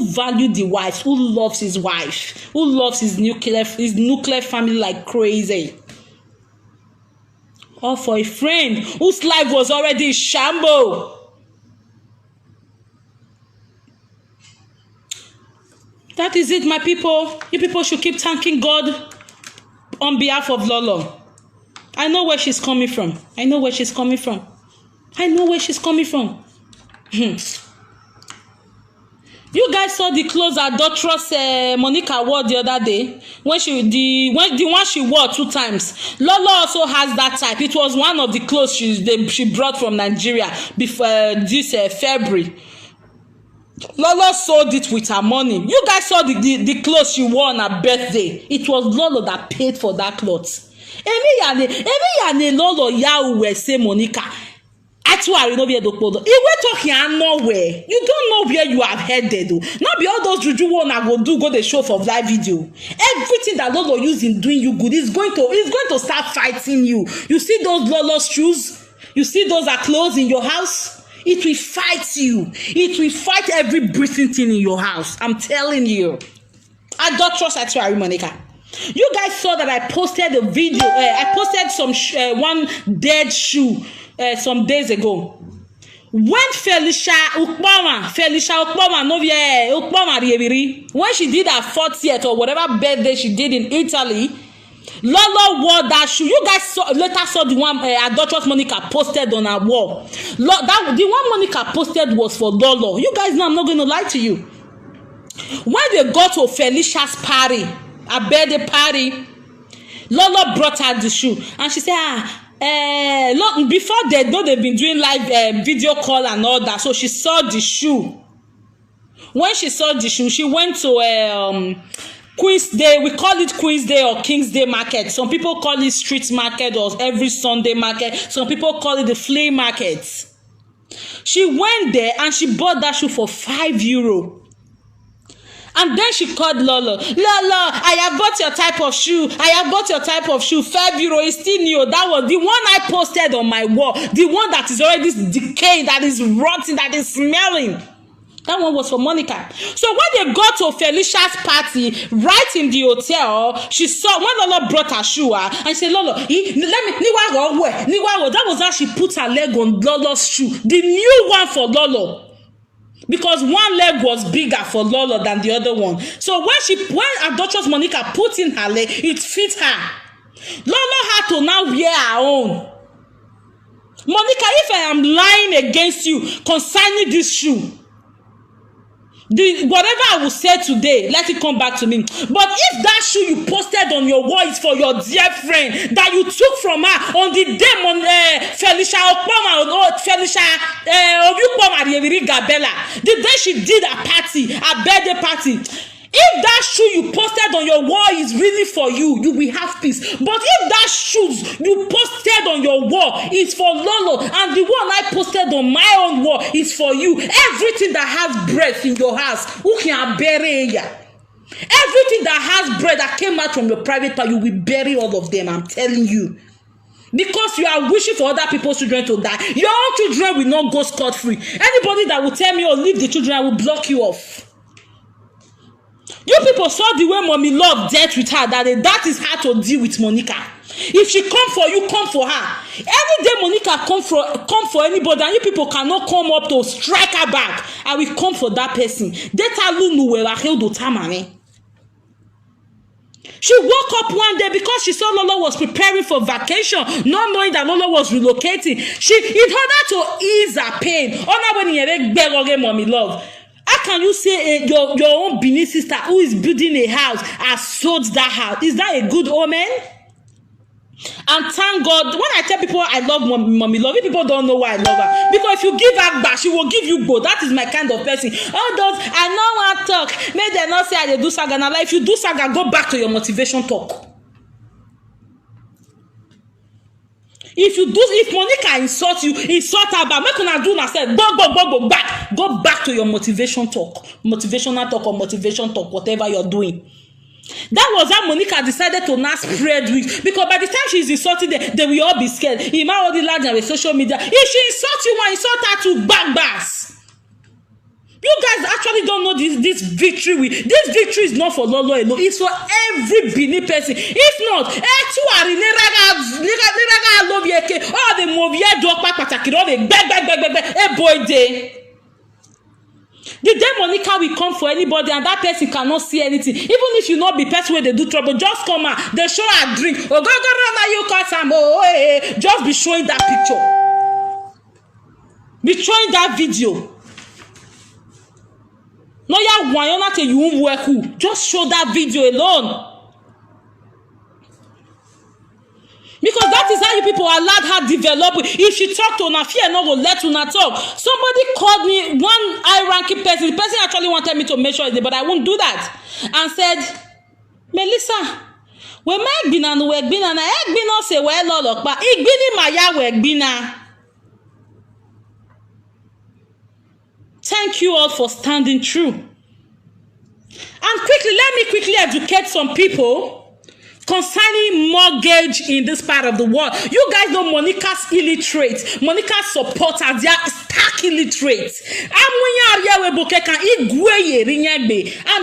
valued the wife, who loves his wife, who loves his nuclear family like crazy. Or for a friend whose life was already in shambles. That is it, my people. You people should keep thanking God on behalf of Lolo. I know where she's coming from. You guys saw the clothes adulterous Monica wore the other day when the one she wore 2 times. Lolo also has that type. It was one of the clothes she brought from Nigeria before this February. Lolo sold it with her money. You guys saw the clothes she wore on her birthday. It was Lolo that paid for that clothes. Emi Lolo ya we say Monica. Actually, no be dokpodo. If we talking nowhere, you don't know where you have headed. Not be all those juju one I go the show for live video. Everything that Lolo use in doing you good is going to start fighting you. You see those Lolo's shoes? You see those are clothes in your house? It will fight you. It will fight every breathing thing in your house. I'm telling you. Adulterous actually, Monica. You guys saw that I posted a video. I posted some one dead shoe some days ago. When Felicia Ukpoma, Novia Ukpoma Riebiri, when she did her 40th or whatever birthday she did in Italy, Lolo wore that shoe. You guys later saw the one Adulterous Monica posted on her wall. The one Monica posted was for Lolo. You guys know I'm not going to lie to you. When they got to Felicia's party, a birthday party, Lolo brought her the shoe, and she said, look, before they know they've been doing live video call and all that, so she saw the shoe. When she saw the shoe, she went to Queen's Day. We call it Queen's Day or King's Day market. Some people call it street market or every Sunday market. Some people call it the flea market. She went there and she bought that shoe for €5. And then she called Lolo. Lolo, I have bought your type of shoe. I have bought your type of shoe. €5 is still new. That was the one I posted on my wall. The one that is already decaying, that is rotting, that is smelling. That one was for Monica. So when they got to Felicia's party, right in the hotel, she saw when Lolo brought her shoe, and she said, Lolo, let me, that was how she put her leg on Lolo's shoe. The new one for Lolo. Because one leg was bigger for Lolo than the other one. So when Adulterous Monica put in her leg, it fit her. Lolo had to now wear her own. Monica, if I am lying against you concerning this shoe, whatever I will say today, let it come back to me. But if that shoe you posted on your wall is for your dear friend that you took from her on the day Felicia Okpoma or Felicia Obiukpoma Gabella, the day she did a party, a birthday party, if that shoe you posted on your wall is really for you, you will have peace. But if that shoes you posted on your wall is for Lolo, and the one I posted on my own wall is for you, everything that has breath in your house, who can bury ya? Everything that has breath that came out from your private part, you will bury all of them, I'm telling you. Because you are wishing for other people's children to die. Your own children will not go scot-free. Anybody that will tell me, oh, leave the children, I will block you off. You people saw the way Mommy Love dealt with her, that is how to deal with Monica. If she come for you, come for her. Every day Monica come for anybody, and you people cannot come up to strike her back. I will come for that person. She woke up one day because she saw Lolo was preparing for vacation, not knowing that Lolo was relocating. In order to ease her pain, Mommy Love. How can you say your own Benin sister who is building a house has sold that house? Is that a good omen? And thank God, when I tell people I love Mommy Love, people don't know why I love her. Because if you give her back, she will give you both. That is my kind of person. All those, I know what talk. May they not say I do saga. Now, if you do saga, go back to your motivation talk. If Monica insults you, insult her back. Make una do na say go back. Go back to your motivational talk or motivation talk, whatever you're doing. That was how Monica decided to not spread with, because by the time she's insulting them, they will all be scared. Ima all the large and social media. If she insults you, one insult her to bass. You guys actually don't know this victory. This victory is not for Lolo alone. It's for every Benin person. If not, all the movie drop all the beg, boy day. The day Monica will come for anybody and that person cannot see anything, even if you not be person where they do trouble, just come out. They show her drink. Oh, go, you cut some. Just be showing that picture. Be showing that video. No, you won't work who. Just show that video alone. Because that is how you people allowed her develop. If she talk to una, fear no go let una talk. Somebody called me, one high-ranking person. The person actually wanted me to make sure it, but I won't do that. And said, Melissa, we make bina no work bina na ek bina se we lolok ba ik bini maya work bina. Thank you all for standing true. And let me quickly educate some people concerning mortgage in this part of the world. You guys know Monica's illiterate, Monica's supporters, they are stacked illiterate. And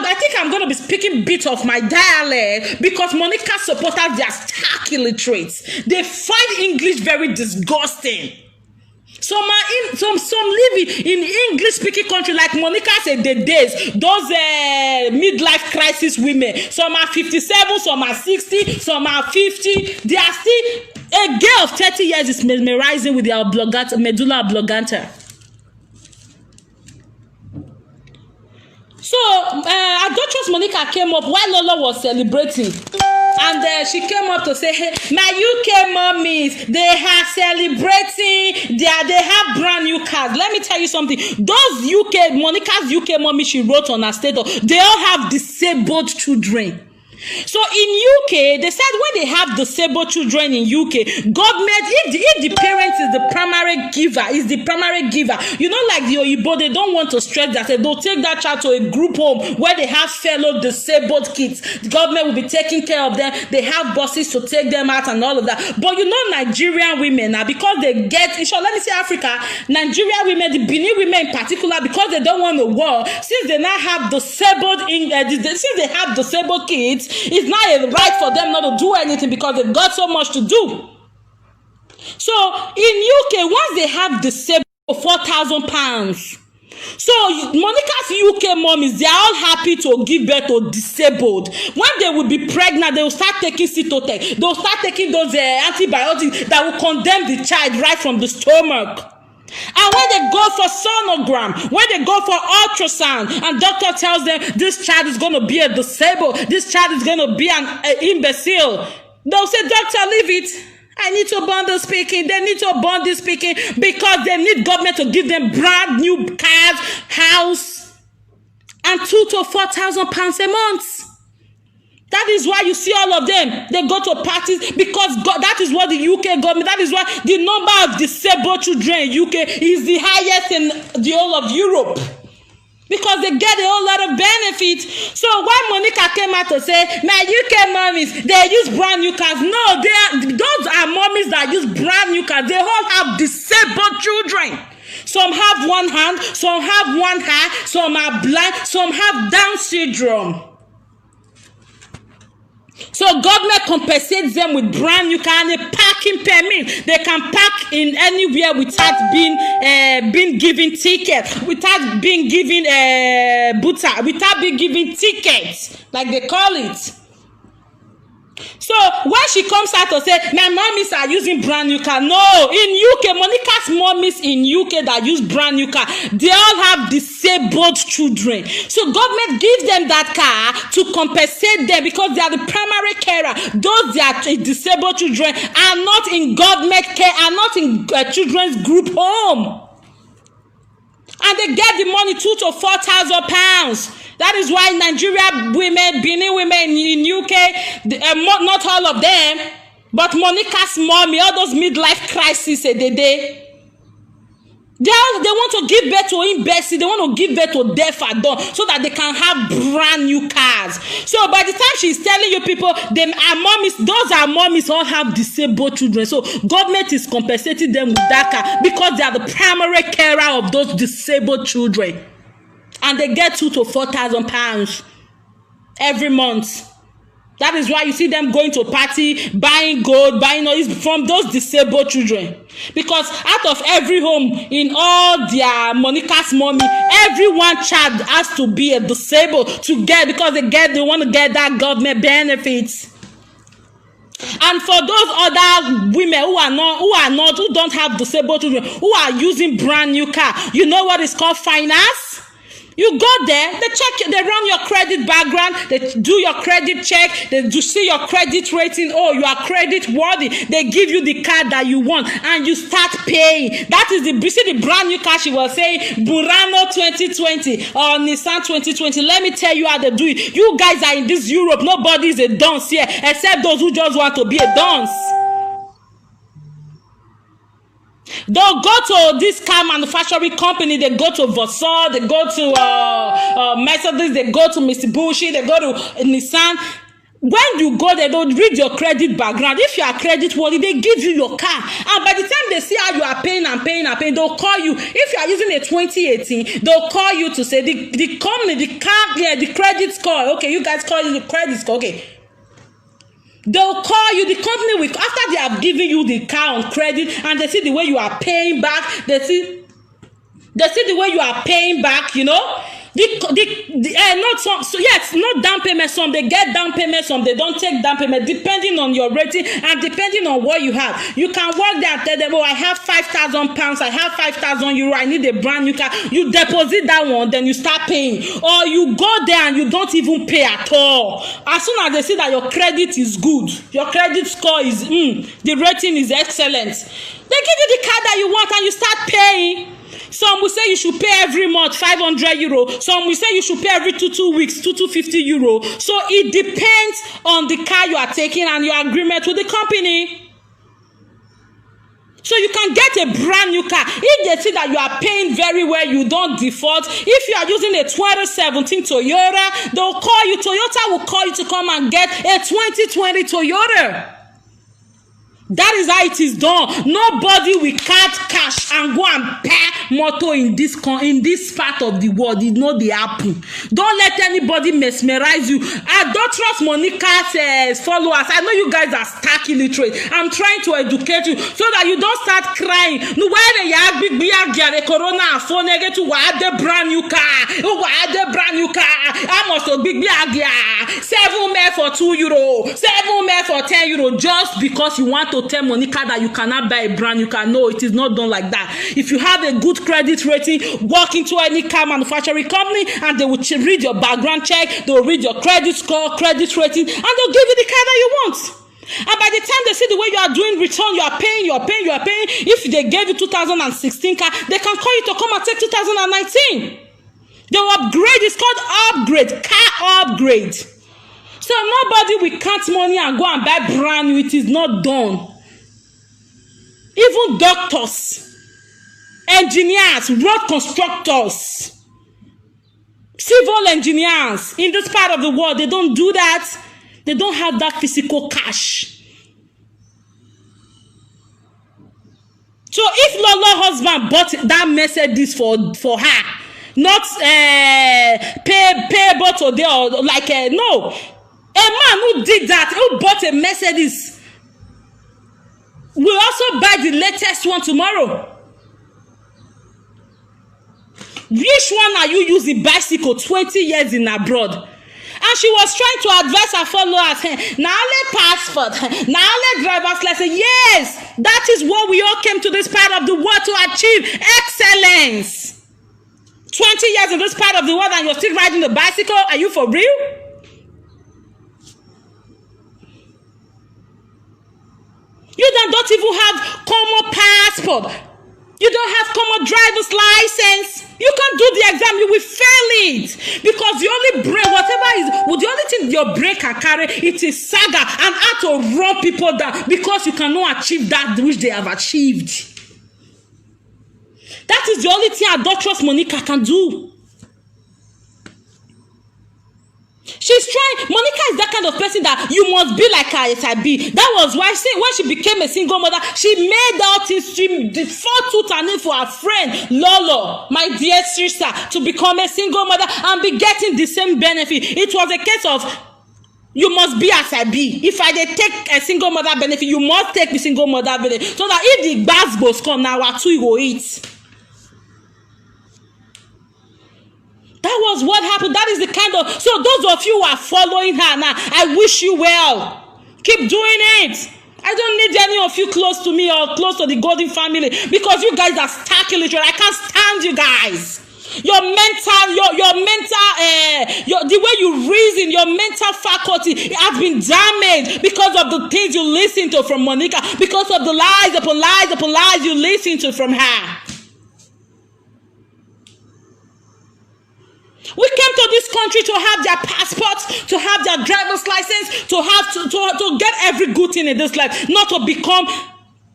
I think I'm going to be speaking bit of my dialect because Monica supporters, they are stark illiterates. They find English very disgusting. Some live in English speaking country like Monica said the days, those midlife crisis women. Some are 57, some are 60, some are 50. They are still, a girl of 30 years is mesmerizing with their medulla oblongata. So Adulterous Monica came up while Lola was celebrating. And she came up to say, hey, my UK mommies, they are celebrating, they have brand new cars. Let me tell you something. Those Monica's UK mommies she wrote on her status, they all have disabled children. So in UK, they said when they have disabled children in UK, government, if the parent is the primary giver, you know, like the Oyibo, they don't want to stress that. They'll take that child to a group home where they have fellow disabled kids. The government will be taking care of them. They have buses to take them out and all of that. But you know, Nigerian women now, because they get, let me say Africa, Nigerian women, the Benin women in particular, because they don't want the war, since they now have disabled kids, it's not a right for them not to do anything because they've got so much to do. So in UK, once they have disabled £4,000. So Monica's UK mommies, they are all happy to give birth to disabled. When they will be pregnant, they will start taking Cytotec. They will start taking those antibiotics that will condemn the child right from the stomach. And when they go for sonogram, when they go for ultrasound, and doctor tells them this child is going to be a disabled, this child is going to be an imbecile, they'll say, doctor, leave it. I need to bond the speaking. They need to bond this speaking because they need government to give them brand new cars, house, and £2,000 to £4,000 a month. That is why you see all of them. They go to parties because that is what the UK government, that is why the number of disabled children in UK is the highest in the whole of Europe. Because they get a whole lot of benefit. So when Monica came out to say, my UK mommies, they use brand new cars. No, those are mommies that use brand new cars. They all have disabled children. Some have one hand, some have one eye, some are blind, some have Down syndrome. So government compensates them with brand new car and a parking permit. They can park in anywhere without being given tickets, without being given without being given tickets, like they call it. So when she comes out to say, my mommies are using brand new car. No, in UK, Monica's mommies in UK that use brand new car, they all have disabled children. So government gives them that car to compensate them because they are the primary carer. Those that are disabled children are not in government care, are not in children's group home. And they get the money £2,000 to £4,000. That is why Nigeria women, Benin women in UK, not all of them, but Monica's mommy, all those midlife crises, they want to give birth to imbecile, they want to give birth to deaf adult so that they can have brand new cars. So by the time she's telling you people, those are mommies all have disabled children. So government is compensating them with that car because they are the primary carer of those disabled children. And they get £2,000 to £4,000 every month. That is why you see them going to party, buying gold, buying all this from those disabled children. Because out of every home in all their Monica's mommy, every one child has to be a disabled to get, because they want to get that government benefits. And for those other women who don't have disabled children, who are using brand new car, you know what is called finance? You go there, they run your credit background, they do your credit check, they do see your credit rating. Oh, you are credit worthy. They give you the card that you want and you start paying. That is the brand new car she was saying, Burano 2020 or Nissan 2020. Let me tell you how they do it. You guys are in this Europe, nobody is a dunce here except those who just want to be a dunce. They'll go to this car manufacturing company, they go to Vauxhall, they go to Mercedes, they go to Mitsubishi, they go to Nissan. When you go there, they'll read your credit background. If you are credit worthy, they give you your car. And by the time they see how you are paying, they'll call you. If you are using a 2018, they'll call you to say the company, the car, yeah, the credit score. Okay, you guys call it the credit score. Okay. They'll call you, the company will, after they have given you the car on credit and they see the way you are paying back, they see the way you are paying back, you know. Not some, so yes, not down payment. Some they get down payment, some they don't take down payment, depending on your rating and depending on what you have. You can work there and tell them, oh, I have £5,000, I have €5,000, I need a brand new car. You deposit that one, then you start paying. Or you go there and you don't even pay at all. As soon as they see that your credit is good, your credit score is, the rating is excellent, they give you the car that you want and you start paying. Some will say you should pay every month €500. Some will say you should pay every two weeks €250. So it depends on the car you are taking and your agreement with the company. So you can get a brand new car. If they see that you are paying very well, you don't default. If you are using a 2017 Toyota, they'll call you. Toyota will call you to come and get a 2020 Toyota. That is how it is done. Nobody will cut cash and go and pay motor in this part of the world. It not the happen. Don't let anybody mesmerize you. Don't trust Monica's followers. I know you guys are stark illiterate. I'm trying to educate you so that you don't start crying. No, why the corona phone to the brand new car? The brand new car. I must be 7 men for €2, 7 men for €10, just because you want to tell Monica that you cannot buy a brand new car. No, it is not done like that. If you have a good credit rating, walk into any car manufacturing company and they will read your background check, they'll read your credit score, credit rating, and they'll give you the car that you want. And by the time they see the way you are doing return, you are paying. If they gave you 2016 car, they can call you to come and take 2019. They'll upgrade. It's called upgrade, car upgrade. So nobody will count money and go and buy brand new. It is not done. Even doctors, engineers, road constructors, civil engineers in this part of the world, they don't do that. They don't have that physical cash. So if Lolo husband bought that Mercedes for her, not payable today or like no. A man who did that, who bought a Mercedes, will also buy the latest one tomorrow. Which one are you using bicycle 20 years in abroad? And she was trying to advise her followers, now let passport, now let driver's license. Yes, that is what we all came to this part of the world to achieve, excellence. 20 years in this part of the world and you're still riding a bicycle? Are you for real? You don't even have common passport. You don't have common driver's license. You can't do the exam. You will fail it. Because the only brain, the only thing your brain can carry, it is saga and how to run people down. Because you cannot achieve that which they have achieved. That is the only thing adulterous Monica can do. She's trying. Monica is that kind of person that you must be like her SIB. That was why when she became a single mother, she made out the fought tooth and nail for her friend Lolo, my dear sister, to become a single mother and be getting the same benefit. It was a case of you must be as I be. If I take a single mother benefit, you must take the single mother benefit. So that if the basbos come now, our two will eat. That was what happened. That is the kind of... So those of you who are following her now, I wish you well. Keep doing it. I don't need any of you close to me or close to the Golden family because you guys are stark illiterate. I can't stand you guys. Your the way you reason, your mental faculty has been damaged because of the things you listen to from Monica, because of the lies upon lies upon lies you listen to from her. We came to this country to have their passports, to have their driver's license, to get every good thing in this life, not to become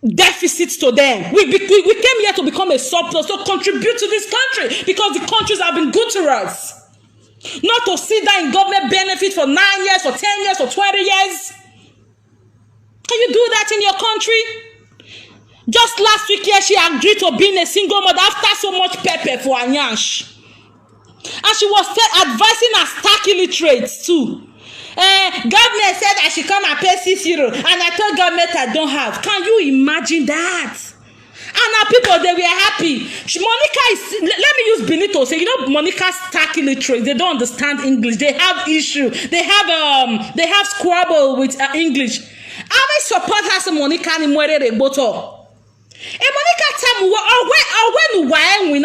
deficits to them. We came here to become a surplus, to contribute to this country because the countries have been good to us. Not to sit down in government benefit for 9 years, for 10 years, for 20 years. Can you do that in your country? Just last week here, she agreed to being a single mother after so much pepper for her nyash. And she was advising her stark illiterates too. Government said I should come and pay 6 euros, and I told government I don't have. Can you imagine that? And our people, they were happy. Monica is, let me use Benito say, you know, Monica's stark illiterate. They don't understand English. They have issue. They have squabble with English. I will support her so Monica ni mwere de boto. Monica tell me when we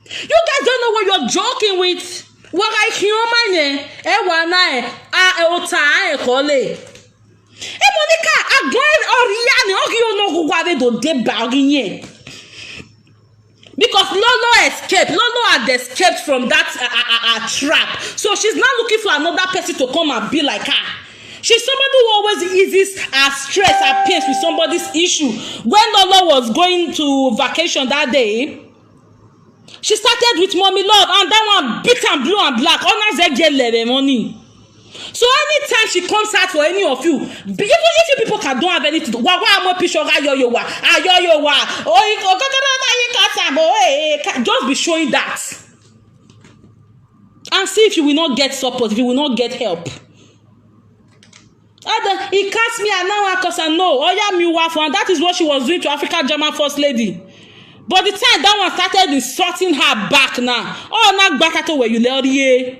you guys don't know what you're joking with. What I human Monica, because Lolo escaped. Lolo had escaped from that trap. So she's now looking for another person to come and be like her. She's somebody who always eases her stress, her pains with somebody's issue. When Lolo was going to vacation that day, she started with Mommy Love, and that one big and blue and black. Money. So anytime she comes out for any of you, even if you people don't have anything, just be showing that, and see if you will not get support, if you will not get help. He cast me and now because I know. Oh yeah, and that is what she was doing to African German First Lady. But the time that one started insulting her back now. Oh, now back at where you let her.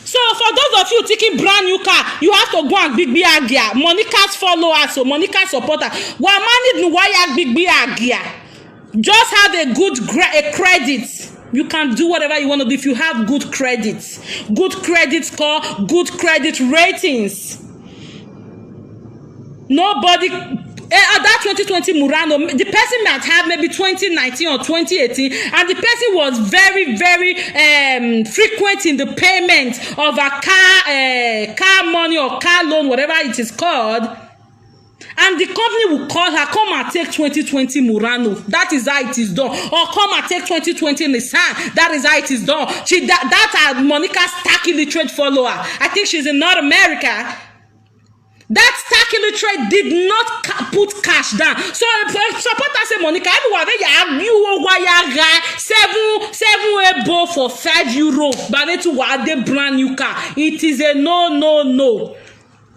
So for those of you taking brand new car, you have to go and big agia. Monica's followers, so Monica's supporter. Just have a good credit. You can do whatever you want to do if you have good credit. Good credit score, good credit ratings. Nobody that 2020 Murano, the person might have maybe 2019 or 2018, and the person was very, very frequent in the payment of a car money or car loan, whatever it is called. And the company will call her, come and take 2020 Murano. That is how it is done. Or come and take 2020 Nissan. That is how it is done. That Monica's stark illiterate follower. I think she's in North America. That stark illiterate did not put cash down. So supporters say, Monica, everyone seven ebo for €5. But they to a brand new car. It is a no.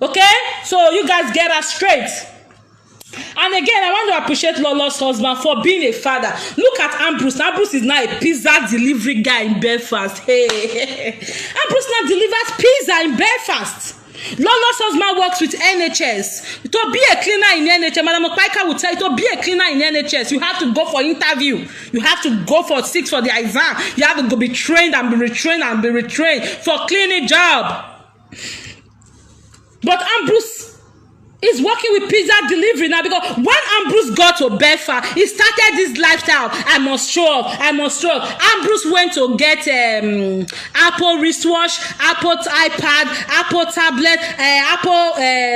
Okay? So you guys get us straight. And again, I want to appreciate Lolo's husband for being a father. Look at Ambrose. Ambrose is now a pizza delivery guy in Belfast. Hey. Ambrose now delivers pizza in Belfast. Lolo's husband works with NHS. To be a cleaner in NHS, Madam Okpaika would tell you, to be a cleaner in NHS, you have to go for interview. You have to go for 6 for the exam. You have to go be trained and be retrained and be retrained for cleaning job. But Ambrose is working with pizza delivery now, because when Ambrose got to Belfast, he started this lifestyle. I must show off. Ambrose went to get Apple wristwatch, Apple iPad, Apple tablet, Apple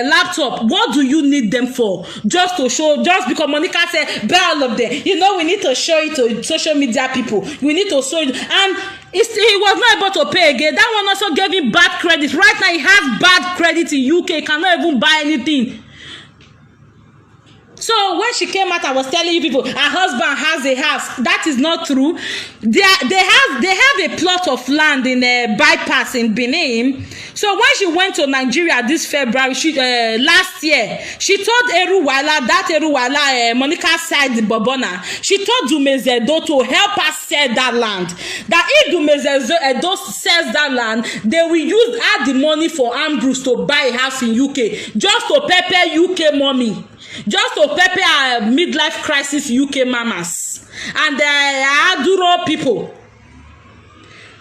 laptop. What do you need them for? Just to show, just because Monica said, buy all of them. You know, we need to show it to social media people. We need to show it. And he was not able to pay again. That one also gave him bad credit. Right now, he has bad credit in UK. He cannot even buy anything. So when she came out, I was telling you people, her husband has a house. That is not true. They have a plot of land in a bypass in Benin. So when she went to Nigeria this February, last year, she told Eruwala, Monica side Bobona, she told Dumezedo to help her sell that land. That if Dumezedo sells that land, they will use all the money for Ambrose to buy a house in UK, just to pepper UK mommy. Just to pepper our midlife crisis UK mamas and Aduro people.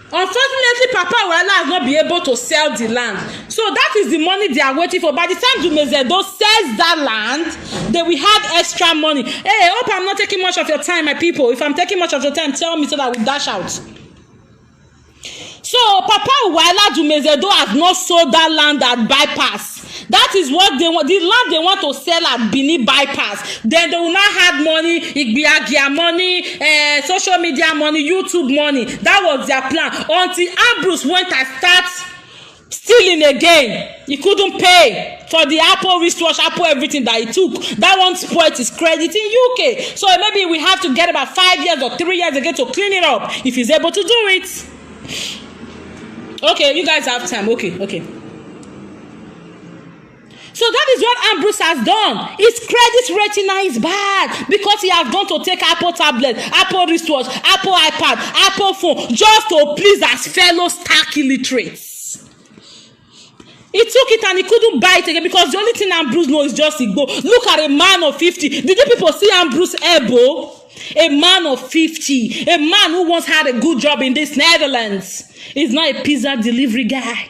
Unfortunately, Papa Wala has not been able to sell the land. So that is the money they are waiting for. By the time Dumezedo sells that land, they will have extra money. Hey, I hope I'm not taking much of your time, my people. If I'm taking much of your time, tell me so that we dash out. So Papa Wala Dumezedo has not sold that land at bypass. That is what they want. The land they want to sell at Benin bypass. Then they will not have money, Igbiagia money, social media money, YouTube money. That was their plan. Until Ambrose went and started stealing again. He couldn't pay for the Apple wristwatch, Apple everything that he took. That one spoiled his credit in UK. So maybe we have to get about 5 years or 3 years again to clean it up if he's able to do it. Okay, you guys have time. Okay. So that is what Ambrose has done. His credit rating now is bad because he has gone to take Apple tablet, Apple wristwatch, Apple iPad, Apple phone just to please his fellow stark illiterates. He took it and he couldn't buy it again because the only thing Ambrose knows is just Igbo. Look at a man of 50. Did you people see Ambrose Ebo? A man of 50. A man who once had a good job in this Netherlands. He's not a pizza delivery guy.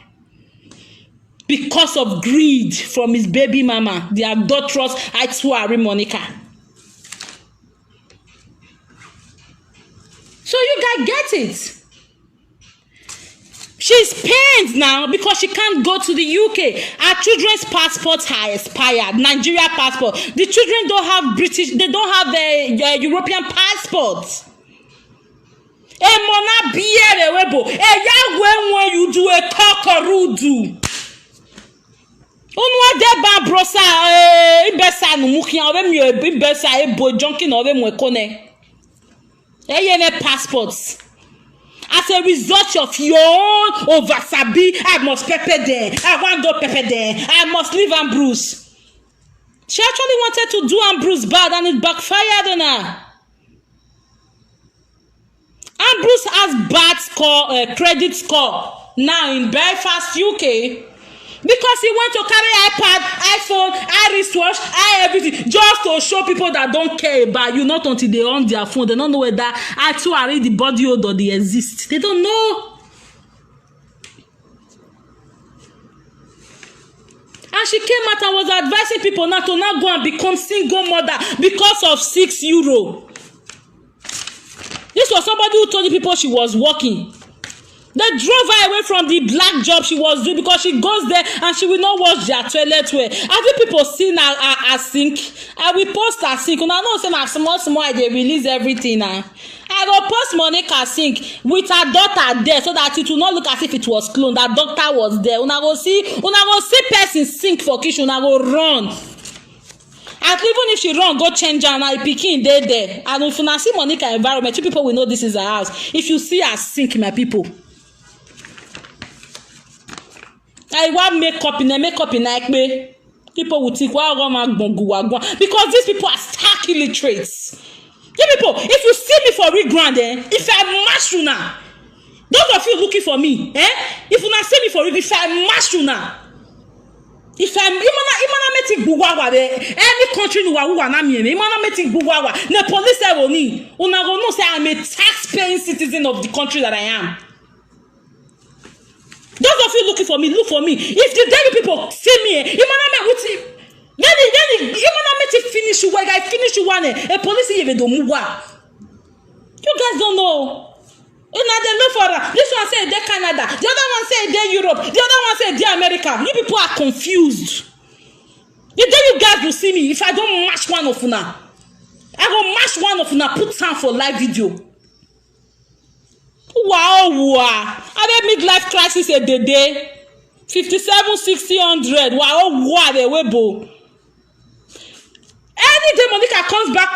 Because of greed from his baby mama, the adulterous Aituari Monica. So you guys get it. She's pained now because she can't go to the UK. Her children's passports are expired. Nigeria passport. The children don't have British. They don't have the European passports. Mona biere webo. Yagwe you do a cockoroodoo. Unwa deba brosa ibesa no mukia ove mi ibesa ebo junkin ove mo ekone. Yene passports. As a result of your own oversabi, I must pepper there. I want to pepper there. I must leave Ambrose. She actually wanted to do Ambrose bad and it backfired on her. Ambrose has bad credit score now in Belfast, UK. Because he went to carry iPad, iPhone, wristwatch, everything, just to show people that don't care about you, not until they own their phone. They don't know whether actually the body odor they exist. They don't know. And she came out and was advising people not to now go and become single mother because of €6. This was somebody who told the people she was working. They drove her away from the black job she was doing because she goes there and she will not wash their toilet well. Have you people seen her sink? I will post her sink. Una know say na small they release everything now. I will post Monica sink with her daughter there so that it will not look as if it was cloned. That doctor was there. Una go see person sink for kitchen. Una go run. And even if she run, go change her now. Pikin there. And if you see Monica environment, you people will know this is her house. If you see her sink, my people. I want makeup in like me. People will think, because these people are stark illiterates. You people, if you see me for real grand, if I mash you now, those of you looking for me, if you not see me for real, if I mash you now, if I'm meeting buwawa any country no wa na me meeting buwawa, the police will need. Una go know say I'm a tax-paying citizen of the country that I am. Those of you looking for me, look for me. If the devil people see me, you man with him. Then you man finish you. I finish you one. A police even don't move. You guys don't know. You know they look for her. This one say they Canada. The other one say they Europe. The other one say they America. You people are confused. The day you guys will see me, if I don't match one of una, I will match one of una. Put time for live video. Wow. I had midlife crisis a day. 57, 60, 100. Wow, they webo. Any day Monica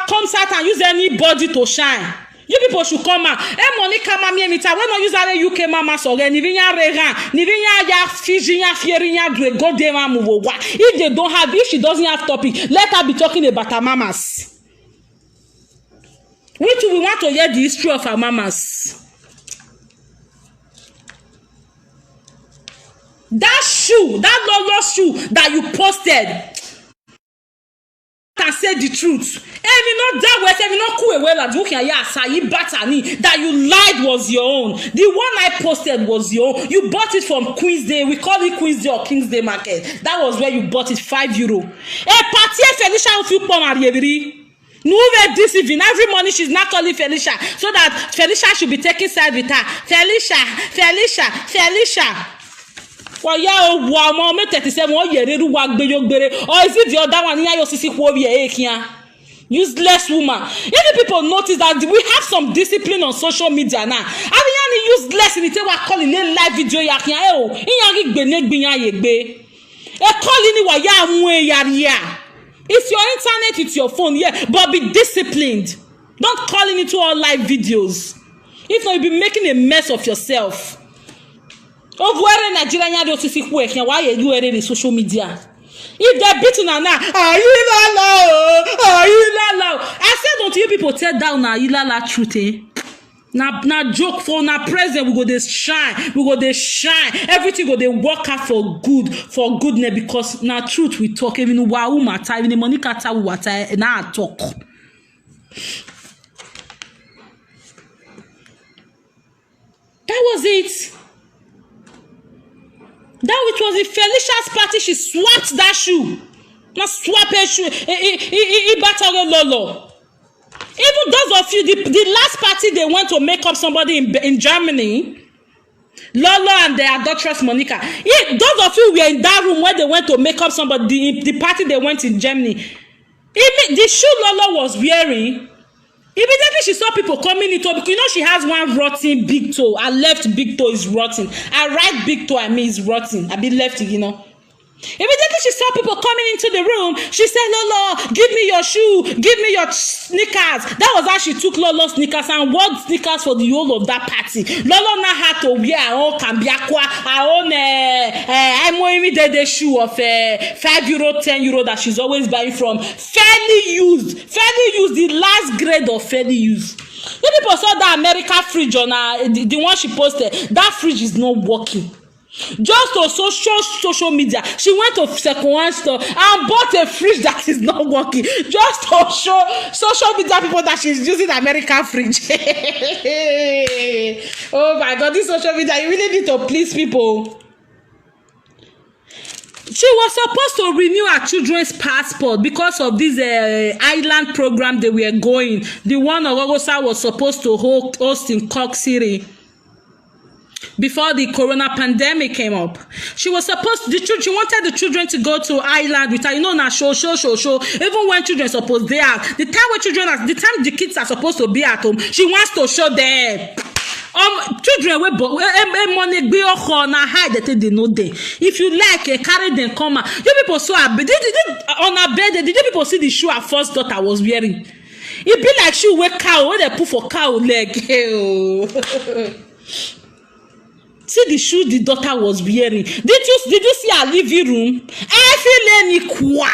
comes out and use anybody to shine. You people should come out. Monica mami emita when no use that UK mama so ni vinya reran, ni vinya ya fijinya fierinya dwe go dey mamu wo. If she doesn't have topic, let her be talking about her mamas. We want to hear the history of her mamas. That shoe, that Lolo shoe that you posted, can say the truth. If you not that way, if you not cool well as looking at that you lied was your own. The one I posted was your own. You bought it from Queen's Day. We call it Queen's Day or King's Day Market. That was where you bought it, €5. Party Felicia if you come at no way deceiving. Every morning she's not calling Felicia so that Felicia should be taking side with her. Felicia. Wa ya o wa mo me 37 o yereru wa gbeyogbere. Or is it the other one ya yo sisi kwo bi e kian? Useless woman. If people notice that we have some discipline on social media now. Abiyani useless in it wa call in live video ya kian e o. Iyan ri gbe ne gbiyan ye gbe. E call ni wa ya mu e yaria. It's your internet, it's your phone, yeah, but be disciplined. Don't call in into all live videos. If not, you'll be making a mess of yourself. Over Nigeria, you see why you are in social media. If they're beating her now, are you la? I said, don't you people tell down are you la truth, eh? Now joke for now present we go dey shine everything go dey work out for goodness because now truth we talk even wa matter even money kata we water na talk. That was it. That which was in Felicia's party, she swapped that shoe. Now swap her shoe. He battle lolo. Even those of you, the last party they went to make up somebody in Germany, Lolo and the adulteress Monica. Yeah, those of you were in that room where they went to make up somebody, the party they went in Germany. The shoe Lolo was wearing, immediately she saw people coming into it because you know she has one rotten big toe. Her left big toe is rotten. Her right big toe, is rotten. I be left, you know. Immediately she saw people coming into the room. She said, Lolo, give me your shoe, give me your sneakers. That was how she took Lolo's sneakers and wore sneakers for the whole of that party. Lolo now had to wear her own cambiakwa, her own the shoe of €5, €10 that she's always buying from. Fairly used, the last grade of fairly used. You people saw that America fridge on the one she posted. That fridge is not working. Just to social media, she went to second-hand store and bought a fridge that is not working. Just to show social media people that she's using American fridge. Oh my God, this social media, you really need to please people. She was supposed to renew her children's passport because of this island program they were going. The one Ogogosa was supposed to host in Cork City. Before the corona pandemic came up, she was supposed to, she wanted the children to go to Ireland with her, you know, now show. Even when children supposed they are, the time the kids are supposed to be at home, she wants to show them. Children we money be on hide that they know they. If you like, carry them come out. You people saw her bed. On her bed, did you people see the shoe her first daughter was wearing? It be like shoe wear cow when they put for cow leg. See the shoe the daughter was wearing. Did you see her living room? I feel any kwa.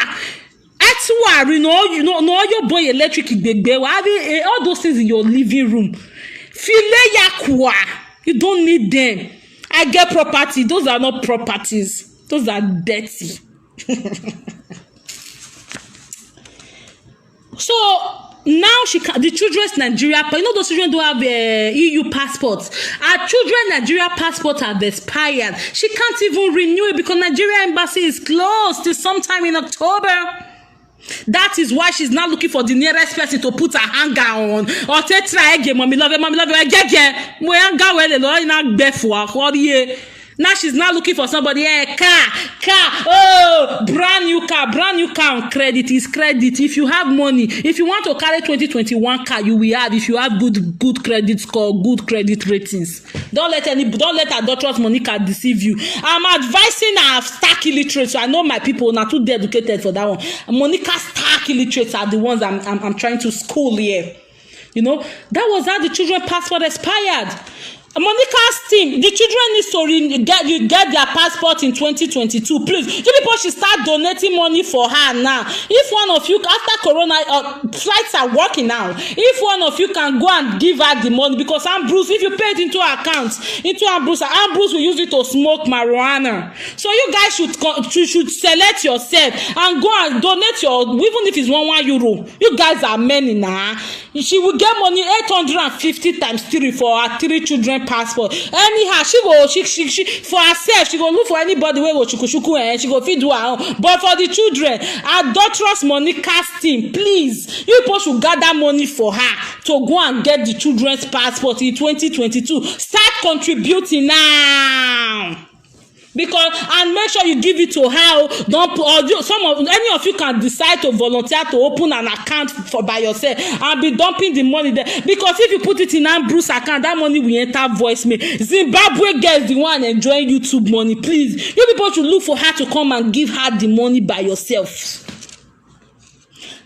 You know your boy electric baby. All those things in your living room. File ya kwa. You don't need them. I get property. Those are not properties. Those are dirty. So now the children's Nigeria, you know those children don't have EU passports. Our children Nigeria passports have expired. She can't even renew it because Nigeria embassy is closed till sometime in October. That is why she's now looking for the nearest person to put her hanger on. Or try again, mommy love it, now she's now looking for somebody. Car. Oh, brand new car on credit is credit. If you have money, if you want to carry 2021 car, you will have. If you have good credit score, good credit ratings. Don't let adulterous Monica deceive you. I'm advising her stark illiterates. So I know my people are not too educated for that one. Monica stark illiterates are the ones I'm trying to school here. You know, that was how the children passport expired. Monica's team, the children need to get their passport in 2022. Please, you people should start donating money for her now. If one of you, after corona, flights are working now. If one of you can go and give her the money, because Ambrose, if you pay it into accounts, Ambrose will use it to smoke marijuana. So you guys should select yourself and go and donate even if it's €1. You guys are many now. She will get money 850 times 3 for her 3 children passport. Anyhow, she for herself, she go look for anybody where go shuku and she go feed do her own. But for the children, adulterous Monica's team, please, you people should gather money for her to go and get the children's passport in 2022. Start contributing now. Because and make sure you give it to her. Don't or some of any of you can decide to volunteer to open an account for by yourself and be dumping the money there. Because if you put it in Ambrose account, that money will enter voicemail. Zimbabwe girl is the one enjoying YouTube money. Please, you people should look for her to come and give her the money by yourself.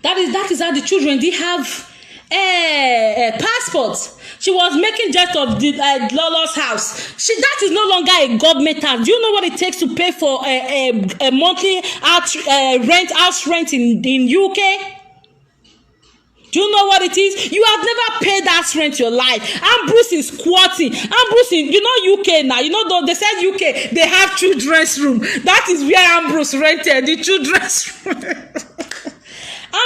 That is how the children did have passports. She was making jest of the Lolo's house. That is no longer a government house. Do you know what it takes to pay for a monthly house rent in UK? Do you know what it is? You have never paid house rent your life. Ambrose is squatting. Ambrose in, you know, UK now. You know, they said UK, they have children's room. That is where Ambrose rented the children's room.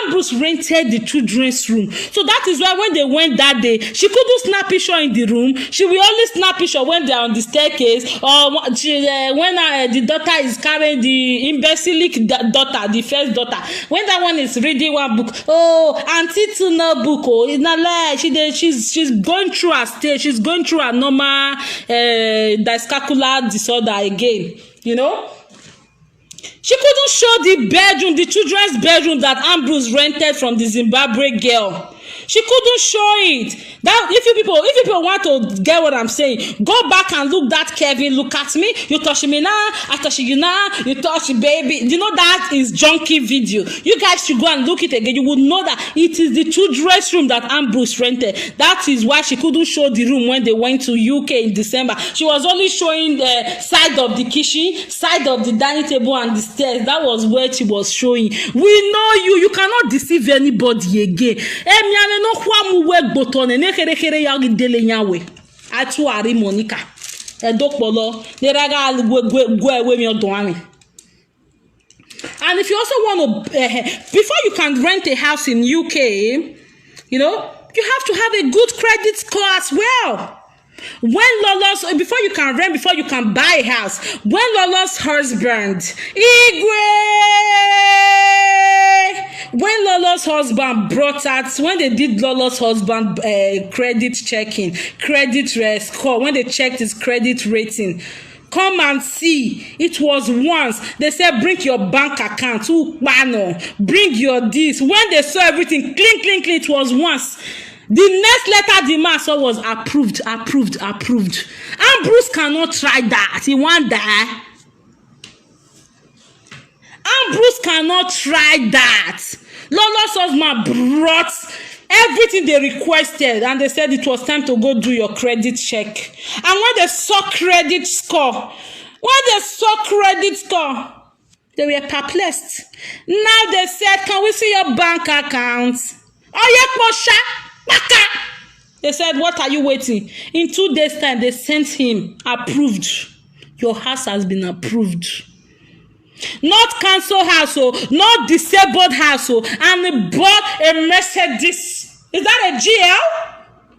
Ambrose rented the children's room. So that is why when they went that day, she couldn't snap picture in the room. She will only snap picture when they are on the staircase or when the daughter is carrying the imbecilic daughter, the first daughter. When that one is reading one book, oh, Auntie Tuna book, oh, it's not like she's going through a stage. She's going through a normal dyscalcular disorder again, you know. She couldn't show the bedroom, the children's bedroom that Ambrose rented from the Zimbabwe girl. She couldn't show it. That if you people want to get what I'm saying, go back and look that Kevin. Look at me. You touch me now. I touch you now. You touch baby. You know that is junkie video. You guys should go and look it again. You would know that it is the children's room that Ambrose rented. That is why she couldn't show the room when they went to UK in December. She was only showing the side of the kitchen, side of the dining table, and the stairs. That was where she was showing. We know you. You cannot deceive anybody again. No kwamu we gbotone ne kere ya gidele nyawe atu ari Monica edokpolo ne raga gwe mi odon ami. And if you also want to before you can rent a house in UK, you know, you have to have a good credit score as well. When Lolo's, before you can rent, before you can buy a house, when Lolo's husband, Igwe, when Lolo's husband brought out, when they did Lolo's husband credit checking, credit score, when they checked his credit rating, come and see. It was once. They said, bring your bank account, bring your this. When they saw everything, clean, it was once. The next letter the man saw was approved. Ambrose cannot try that. He won't die. Ambrose cannot try that. Lolo's husband brought everything they requested, and they said it was time to go do your credit check. And when they saw credit score, they were perplexed. Now they said, can we see your bank account? They said, what are you waiting? In 2 days' time, they sent him approved. Your house has been approved. Not cancel house, not disabled house, and they bought a Mercedes. Is that a GL?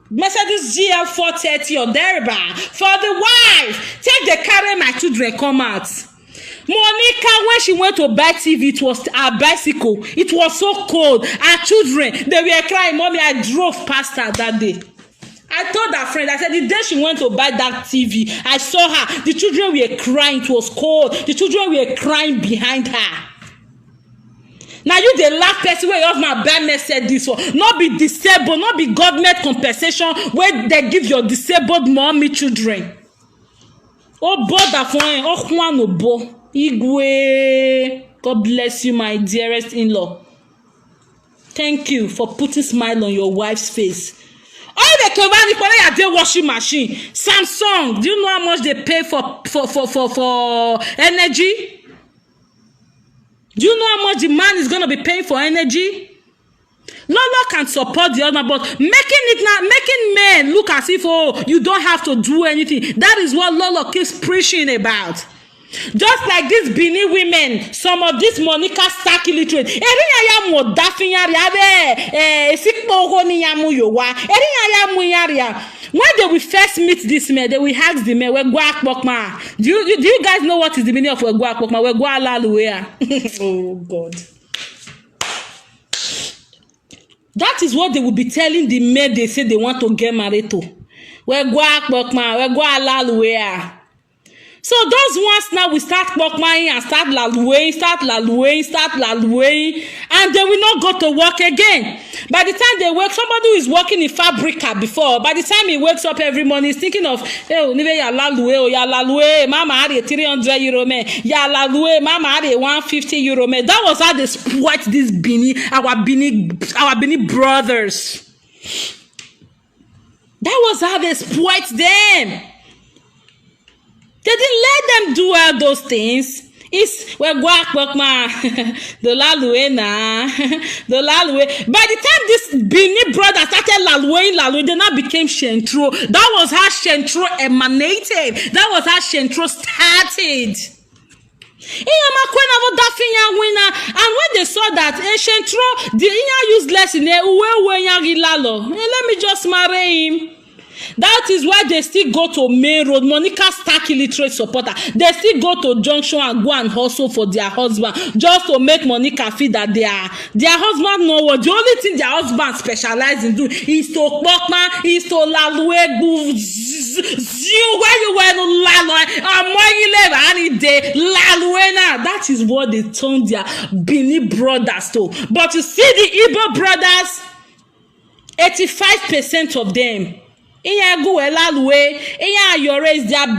Mercedes GL 430 or thereabout for the wife. Take the carry my children come out. Monica, when she went to buy TV, it was her bicycle. It was so cold. Her children, they were crying. Mommy, I drove past her that day. I told her friend, I said, the day she went to buy that TV, I saw her. The children were crying. It was cold. The children were crying behind her. Now you the last person where your husband buy Mercedes for, not be disabled, not be government compensation where they give your disabled mommy children. Oh, bother for him. Oh, Juan Obo. Igwe. God bless you, my dearest in-law. Thank you for putting smile on your wife's face. All the Kevani for their washing machine. Samsung. Do you know how much they pay for energy? Do you know how much the man is going to be paying for energy? Lolo can support the other, but making men look as if, oh, you don't have to do anything. That is what Lolo keeps preaching about. Just like these Bini women, some of these Monica Stark illiterate. When they will first meet this man, they will ask the man, do you guys know what is the meaning of oh God. That is what they will be telling the men they say they want to get married to. So those ones now will start pokmaing and start laluing, and they will not go to work again. By the time they wake, somebody who is working in Fabrica before, by the time he wakes up every morning, he's thinking of, hey, ya lalue, mama had a 300 euro man, ya lalue, mama had a 150 euro man. That was how they spoilt this our Bini brothers. That was how they spoilt them. They didn't let them do all those things. It's the lalue na the lalue. By the time this Bini brother started lalue, they now became Shentro. That was how Shentro emanated. That was how Shentro started. And when they saw that Shentro, the useless in there, let me just marry him. That is why they still go to main road. Monica Stark illiterate supporter. They still go to junction and go and hustle for their husband just to make Monica feel that their husband know what. The only thing their husband specialize in doing is to pokma, is to lalue, where you were no lalue, that is what they turned their Bini brothers to. But you see the Igbo brothers, 85% of them. Their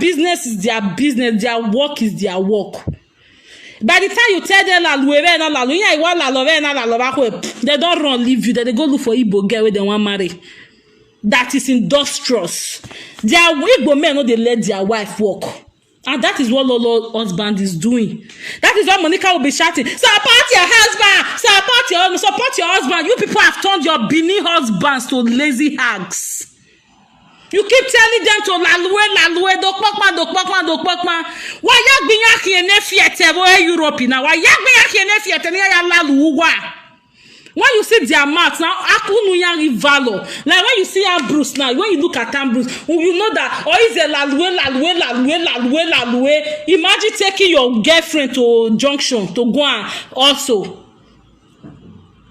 business is their business, their work is their work. By the time you tell them they don't run leave you, they go look for Igbo girl where they want marry. That is industrious. Their Igbo men know they let their wife work. And that is what Lolo husband is doing. That is why Monica will be shouting, support your husband, support your husband. You people have turned your Bini husbands to lazy hags. You keep telling them to lalue, dokpokma. Why yak binyaki ene fiete wo Europe now? Why yak binyaki ene fiete ne ya laluwa? When you see their mouths now, akunu yang valo. Like when you see Ambrose now, when you look at Ambrose, you know that is a lalue. Imagine taking your girlfriend to junction to go and also.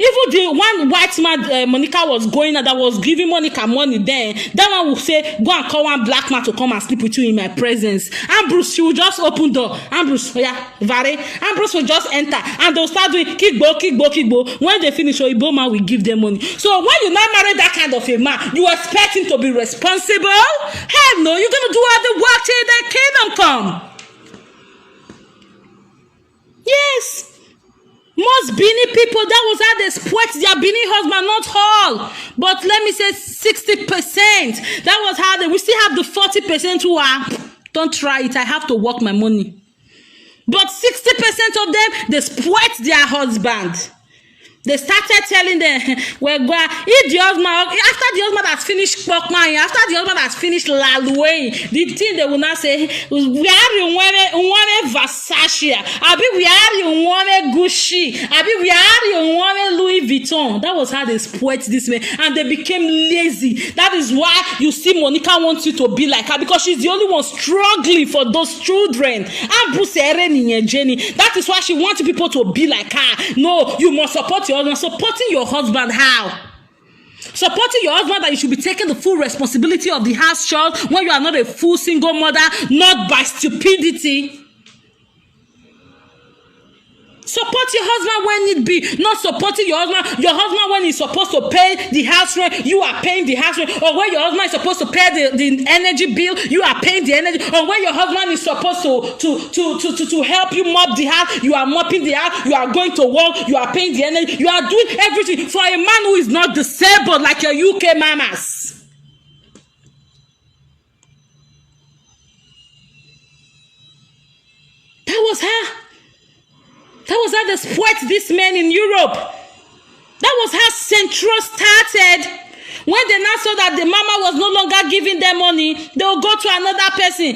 Even the one white man Monica was going and that was giving Monica money then, that one will say, go and call one black man to come and sleep with you in my presence. Ambrose, she will just open door. Ambrose, Ambrose will just enter and they'll start doing kickbo. When they finish, your Igbo man will give them money. So when you now marry that kind of a man, you expect him to be responsible? Hell no, you're going to do all the work till the kingdom come. Yes. Most Bini people, that was how they spoilt their Bini husband, not all. But let me say 60%. That was how we still have the 40% who are, don't try it, I have to work my money. But 60% of them, they spoilt their husband. They started telling them, well, if the husband, after the husband has finished pokman, after the husband has finished lalue, the thing they will not say, we are in one Versace, we are in one Gucci, we are in one Louis Vuitton. That was how they spoilt this man, and they became lazy. That is why you see Monica wants you to be like her, because she's the only one struggling for those children. That is why she wants people to be like her. No, you must support your husband. Supporting your husband how? Supporting your husband that you should be taking the full responsibility of the house child when you are not a full single mother, not by stupidity. Support your husband when need be, not supporting your husband when he's supposed to pay the house rent, you are paying the house rent, or when your husband is supposed to pay the energy bill, you are paying the energy, or when your husband is supposed to help you mop the house, you are mopping the house, you are going to work, you are paying the energy, you are doing everything for a man who is not disabled like your UK mamas. That was her. That was how they spoilt this man in Europe. That was how Central started. When they now saw that the mama was no longer giving them money, they will go to another person.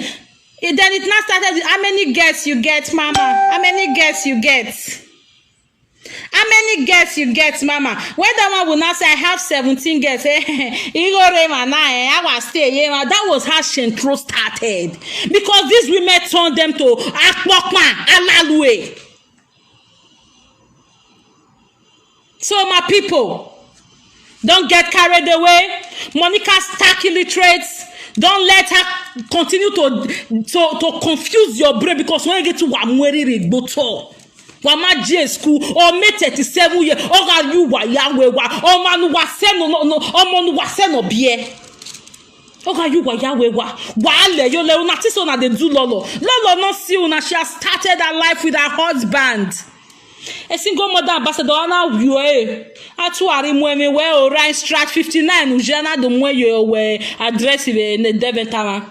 Then it now started, how many girls you get, mama? How many girls you get? How many girls you get, mama? When that one will now say, I have 17 girls. That was how Central started. Because these women turned them to Akpokma, Alalue. So my people, don't get carried away. Monica Stark illiterates. Don't let her continue to confuse your brain, because when you get to Wamweri Rigboto, Wamaji school, or May 37 years, or are you Wayawe, or Manu Waseno, or Manu Waseno Bie. Okay, you were Yahweh. Wale, you leonatiso na de do lolo. Lolo no see una. She has started her life with her husband. A single mother ambassador na you atu ari mweme we ora strat 59 ujana do mwe you we address in the Deventama.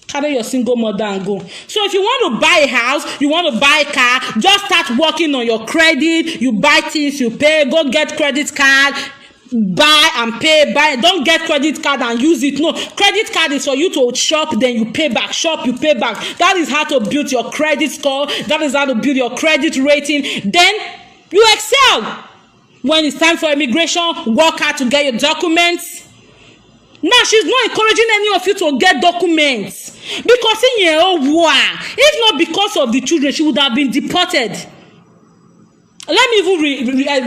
Carry your single mother and go. So if you want to buy a house, you want to buy a car, just start working on your credit. You buy things, you pay, go get credit card. Buy and pay, buy. Don't get credit card and use it. No, credit card is for you to shop, then you pay back. Shop, you pay back. That is how to build your credit score. That is how to build your credit rating. Then you excel. When it's time for immigration, work hard to get your documents. Now she's not encouraging any of you to get documents, because in your war, if not because of the children, she would have been deported. Let me even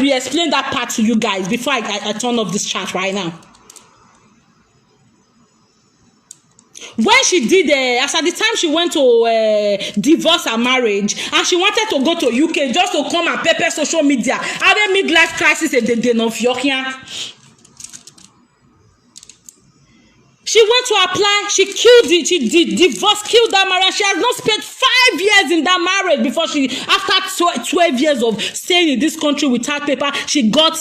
re-explain that part to you guys before I turn off this chat right now. When she did, as at the time she went to divorce her marriage, and she wanted to go to UK just to come and pepper social media, having midlife crisis at the day of Yokia. She went to apply, she killed it, she did divorce, killed that marriage. She has not spent 5 years in that marriage before after 12 years of staying in this country without paper, she got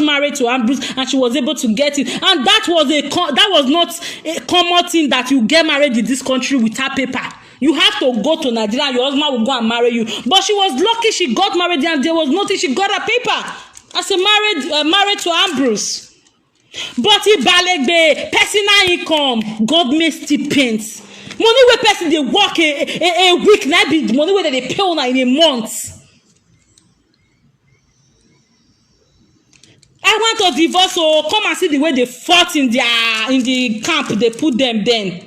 married to Ambrose, and she was able to get it. And that was not a common thing, that you get married in this country without paper. You have to go to Nigeria, your husband will go and marry you. But she was lucky, she got married and there was nothing, she got her paper as a married to Ambrose. But if balegbe personal income, government stipends, money where person they work a week, na be money where they pay on in a month. I want to divorce, so come and see the way they fought in the camp they put them then.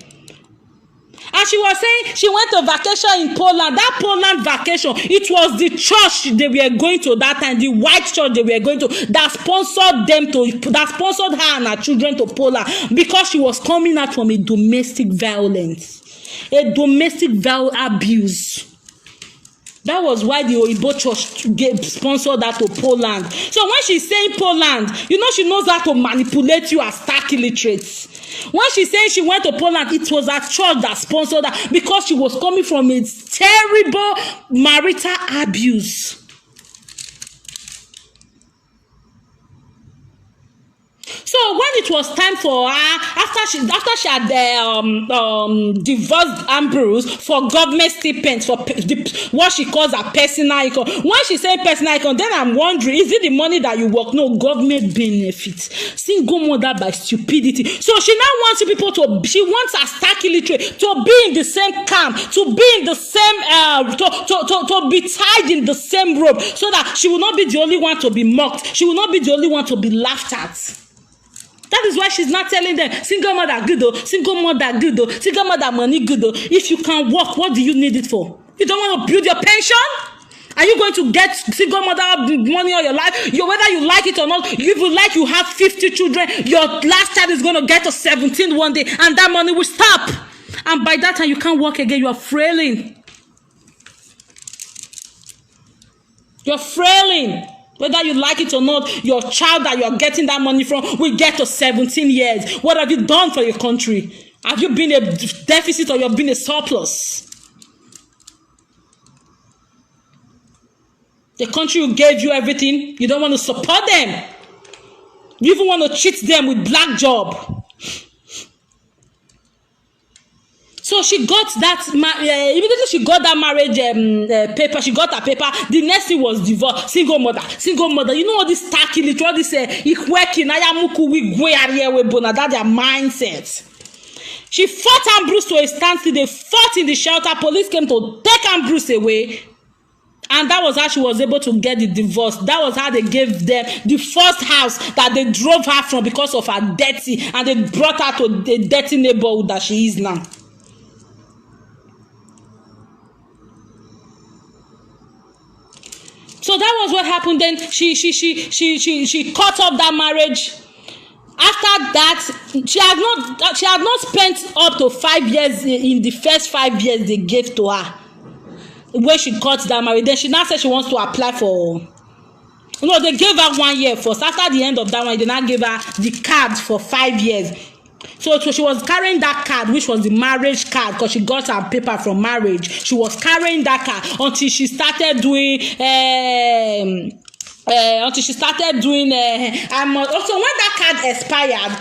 And she was saying she went on vacation in Poland. That Poland vacation, it was the church they were going to that time, the white church they were going to, that sponsored her and her children to Poland, because she was coming out from a domestic violence, a domestic abuse. That was why the Oyibo church sponsored that to Poland. So when she's saying Poland, you know she knows how to manipulate you as stark illiterates. When she's saying she went to Poland, it was a church that sponsored her, because she was coming from a terrible marital abuse. So when it was time for her, after she had divorced Ambrose for government stipends, for what she calls her personal income. When she said personal income, then I'm wondering, is it the money that you work? No, government benefits. Single mother by stupidity. So she now wants people she wants a stark illiterate to be in the same camp, to be in the same, to be tied in the same rope, so that she will not be the only one to be mocked. She will not be the only one to be laughed at. That is why she's not telling them, single mother good, single mother good, single mother money good. If you can work, what do you need it for? You don't want to build your pension? Are you going to get single mother money all your life? Whether you like it or not, if you like, you have 50 children, your last child is going to get to 17 one day, and that money will stop. And by that time, you can't work again. You are frailing. You're frailing. Whether you like it or not, your child that you're getting that money from will get to 17 years. What have you done for your country? Have you been a deficit, or you've been a surplus? The country who gave you everything, you don't want to support them. You even want to cheat them with black job. So she got that, immediately she got that marriage paper, she got her paper. The next thing was divorce, single mother. You know all this tacky, all this ikwekin, ayamuku, that's their mindset. She fought Ambrose to a standstill. They fought in the shelter. Police came to take Ambrose away. And that was how she was able to get the divorce. That was how they gave them the first house that they drove her from because of her dirty. And they brought her to the dirty neighborhood that she is now. So that was what happened. Then she cut off that marriage. After after that, she had not spent up to 5 years in the first 5 years they gave to her when she got that married. Then she now said she wants to apply for. No, they gave her 1 year first. After the end of that one, they now gave her the card for 5 years. So she was carrying that card, which was the marriage card, because she got her paper from marriage. She was carrying that card until she started doing. Also when that card expired.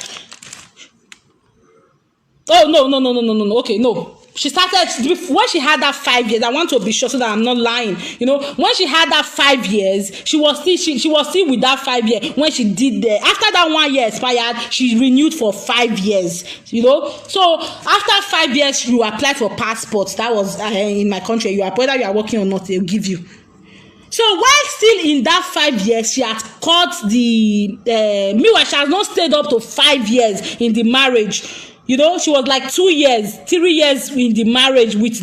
Oh no. Okay, no. She started when she had that 5 years. I want to be sure so that I'm not lying. You know, when she had that 5 years, she was still with that 5 years. When she did after that 1 year expired, she renewed for 5 years. You know, so after 5 years, you apply for passports. That was in my country. You apply, whether you are working or not, they'll give you. So while still in that 5 years, she had caught the meanwhile she has not stayed up to 5 years in the marriage. You know, she was like 2 years, 3 years in the marriage with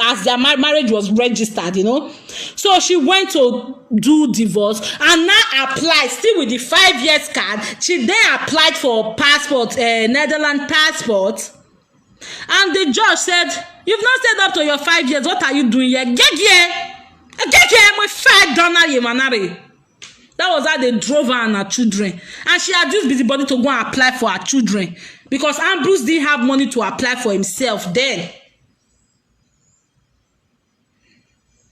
as their marriage was registered, you know. So she went to do divorce and now applied, still with the 5 years card. She then applied for passport, Netherlands passport. And the judge said, "You've not stayed up to your 5 years. What are you doing here? Get here. Get here with $5 That was how they drove her and her children. And she had used busybody to go and apply for her children. Because Ambrose didn't have money to apply for himself then.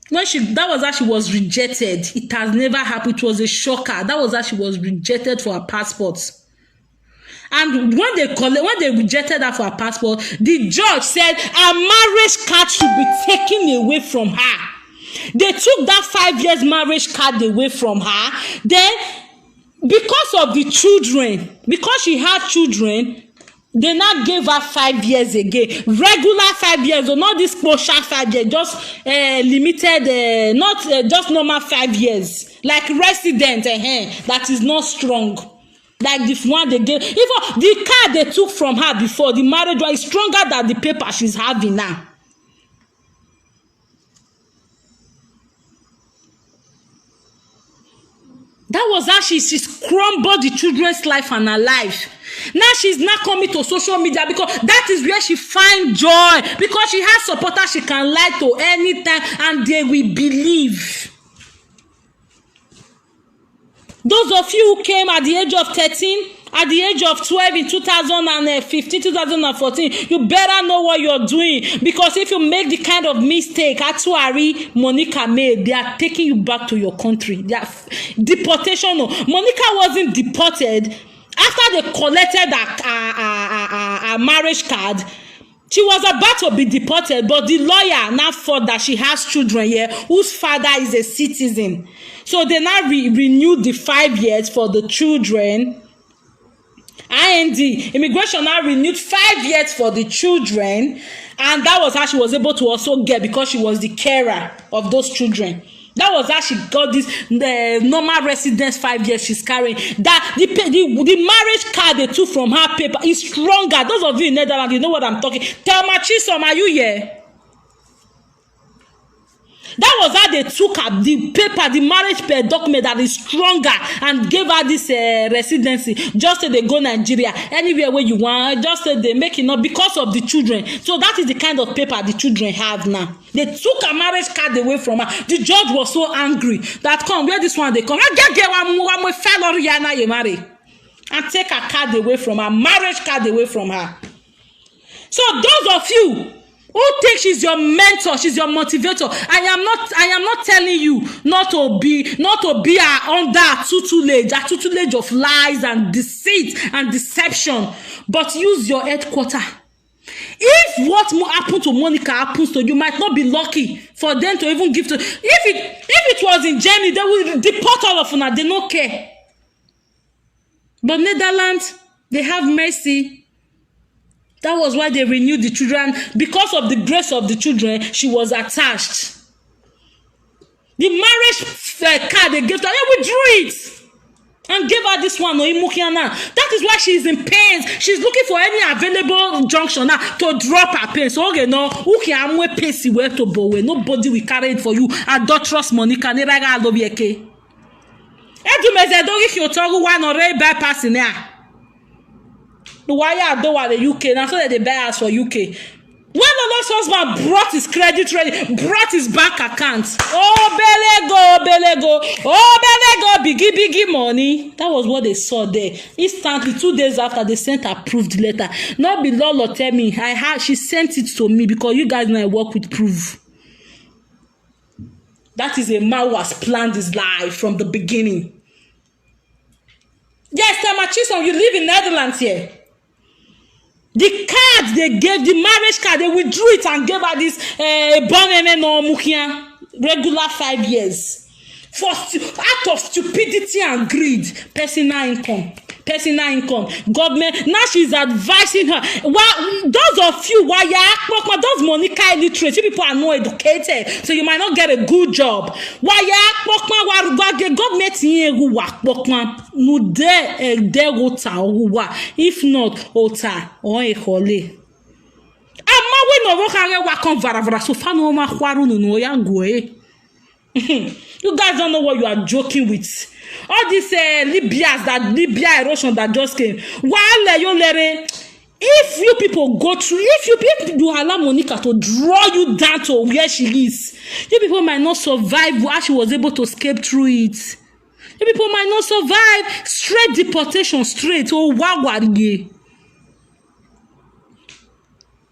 That was how she was rejected. It has never happened. It was a shocker. That was how she was rejected for her passport. And when they rejected her for her passport, the judge said her marriage card should be taken away from her. They took that 5 years marriage card away from her. Then, because of the children, because she had children, they now gave her 5 years again. Regular 5 years, or not this partial 5 years, just limited, not just normal 5 years. Like resident, that is not strong. Like the one they gave. Even the card they took from her before, the marriage one is stronger than the paper she's having now. That was how she crumbled the children's life and her life. Now she's not coming to social media because that is where she finds joy. Because she has supporters she can lie to anytime and they will believe. Those of you who came at the age of 13, at the age of 12 in 2015, 2014, you better know what you're doing. Because if you make the kind of mistake Atuari Monica made, they are taking you back to your country. They are deportation. No. Monica wasn't deported. After they collected a marriage card, she was about to be deported, but the lawyer now thought that she has children here whose father is a citizen. So they now renewed the 5 years for the children. IND, immigration now renewed 5 years for the children, and that was how she was able to also get, because she was the carer of those children. That was how she got this normal residence 5 years she's carrying. That the marriage card they took from her paper is stronger. Those of you in Netherlands, you know what I'm talking. Thelma Chisom, are you here? That was how they took up the paper, the marriage document that is stronger, and gave her this residency. Just say they go Nigeria, anywhere where you want. Just say they make it up because of the children. So that is the kind of paper the children have now. They took her marriage card away from her. The judge was so angry that come where this one they come. And take her card away from her, marriage card away from her. So those of you who think she's your mentor, she's your motivator, I am not telling you not to be under a tutelage of lies and deceit and deception, but use your headquarter. If what happened to Monica happens to you, might not be lucky for them to even give to. If it was in Germany, they will deport all of them. They don't care. But Netherlands, they have mercy. That was why they renewed the children. Because of the grace of the children, she was attached. The marriage card they gave to her, they withdrew it and gave her this one. That is why she is in pain. She's looking for any available junction now to drop her pain. So okay, no, who can pay where to bow? Nobody will carry it for you. Adulterous Monica, neraga alobieke. Edu mezedogi kyotogu one or bypassing there. Why do the UK? Now so that they buy house for UK. When Lolo's husband brought his credit ready, brought his bank account. Oh, belego, biggie money. That was what they saw there. Instantly, 2 days after, they sent approved letter. Not be Lolo tell me, she sent it to me because you guys know I work with proof. That is a man who has planned his life from the beginning. Yes, Thelma Chisom, you live in Netherlands here. The card they gave, the marriage card, they withdrew it and gave her this regular 5 years. Out of stupidity and greed, personal income. Government, now she's advising her. Those of you, those Monica illiterate, you people are not educated, so you might not get a good job. If not, ota or a holy. You guys don't know what you are joking with. All this Libya erosion that just came. If you people go through, if you allow Monica to draw you down to where she is, you people might not survive as she was able to escape through it. You people might not survive straight deportation, straight. Oh, wow.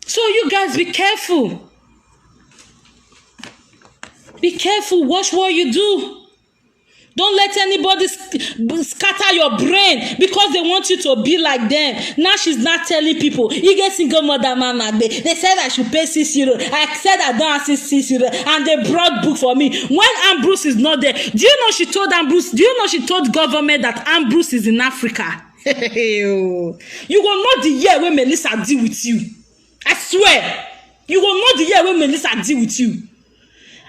So you guys be careful. Be careful. Watch what you do. Don't let anybody scatter your brain because they want you to be like them. Now she's not telling people, you get single mother mama. They said I should pay 6 euros. I said I don't have 6 euros. And they brought book for me. When Ambrose is not there, do you know she told government that Ambrose is in Africa? You will know the year when Melissa deal with you. I swear. You will know the year when Melissa deal with you.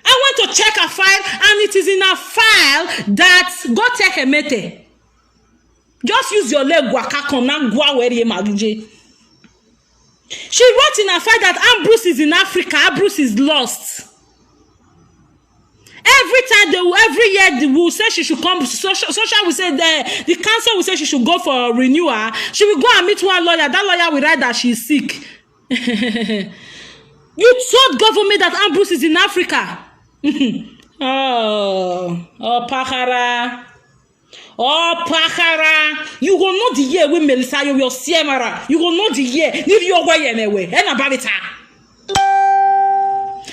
I went to check her file, and it is in her file that go take a mete. Just use your leg, she wrote in her file that Ambrose is in Africa, Ambrose is lost. Every year they will say she should come. Social will say the council will say she should go for a renewal. She will go and meet one lawyer. That lawyer will write that she is sick. You told government that Ambrose is in Africa. Pakara. You will know the year when Melissa you will Siemara. You will know the year. Leave your way anyway.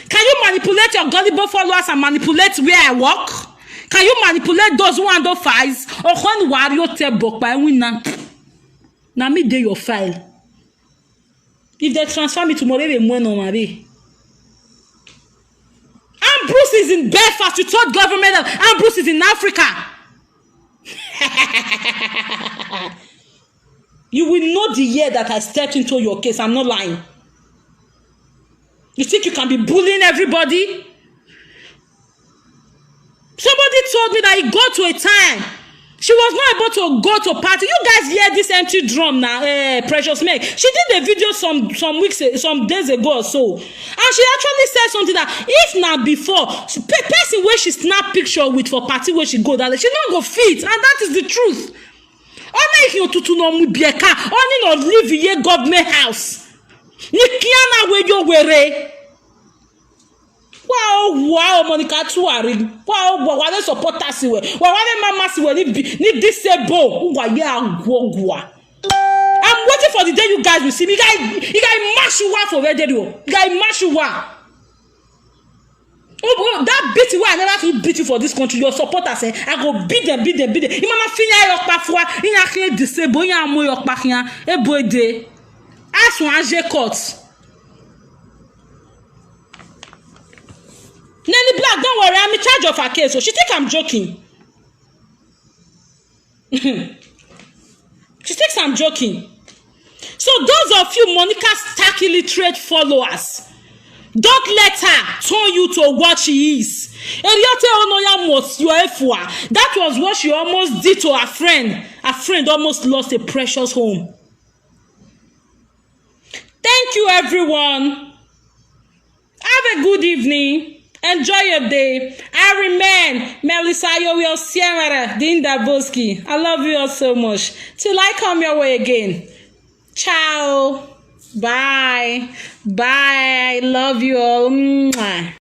Can you manipulate your gullible followers and manipulate where I work? Can you manipulate those who handle files? Or when warrior tell book by winner? Now me day your file. If they transfer me tomorrow, they won't know my Ambrose is in Belfast. You told government that Ambrose is in Africa. You will know the year that I stepped into your case. I'm not lying. You think you can be bullying everybody? Somebody told me that he got to a time. She was not able to go to party. You guys hear this empty drum now, Precious Meg. She did a video some days ago or so. And she actually said something that if not before, person where she snap picture with for party where she go, that she not go fit. And that is the truth. Only you to know Mubieka, only not live in government house. Nikiana where you were. Wow, Monica Tuari. Wow, why they support us? Why they mama si need disable? I'm waiting for the day you guys will see me. You guys mash you for where they do. You guys mash you. Oh, that beat you, I never feel beat you for this country. Your supporters say, I go beat them. You mama finya yok parfois. You na créé disable. You na mo yok parfois. E boy de. As one J court. Nelly Black, don't worry, I'm in charge of her case. So she think I'm joking. She thinks I'm joking. So those of you Monica Stark illiterate followers, don't let her turn you to what she is. That was what she almost did to her friend. Her friend almost lost a precious home. Thank you, everyone. Have a good evening. Enjoy your day. I remain Melissa Yowel Sierra Dinda Boski. I love you all so much. Till I come your way again. Ciao. Bye. Bye. I love you all. Mwah.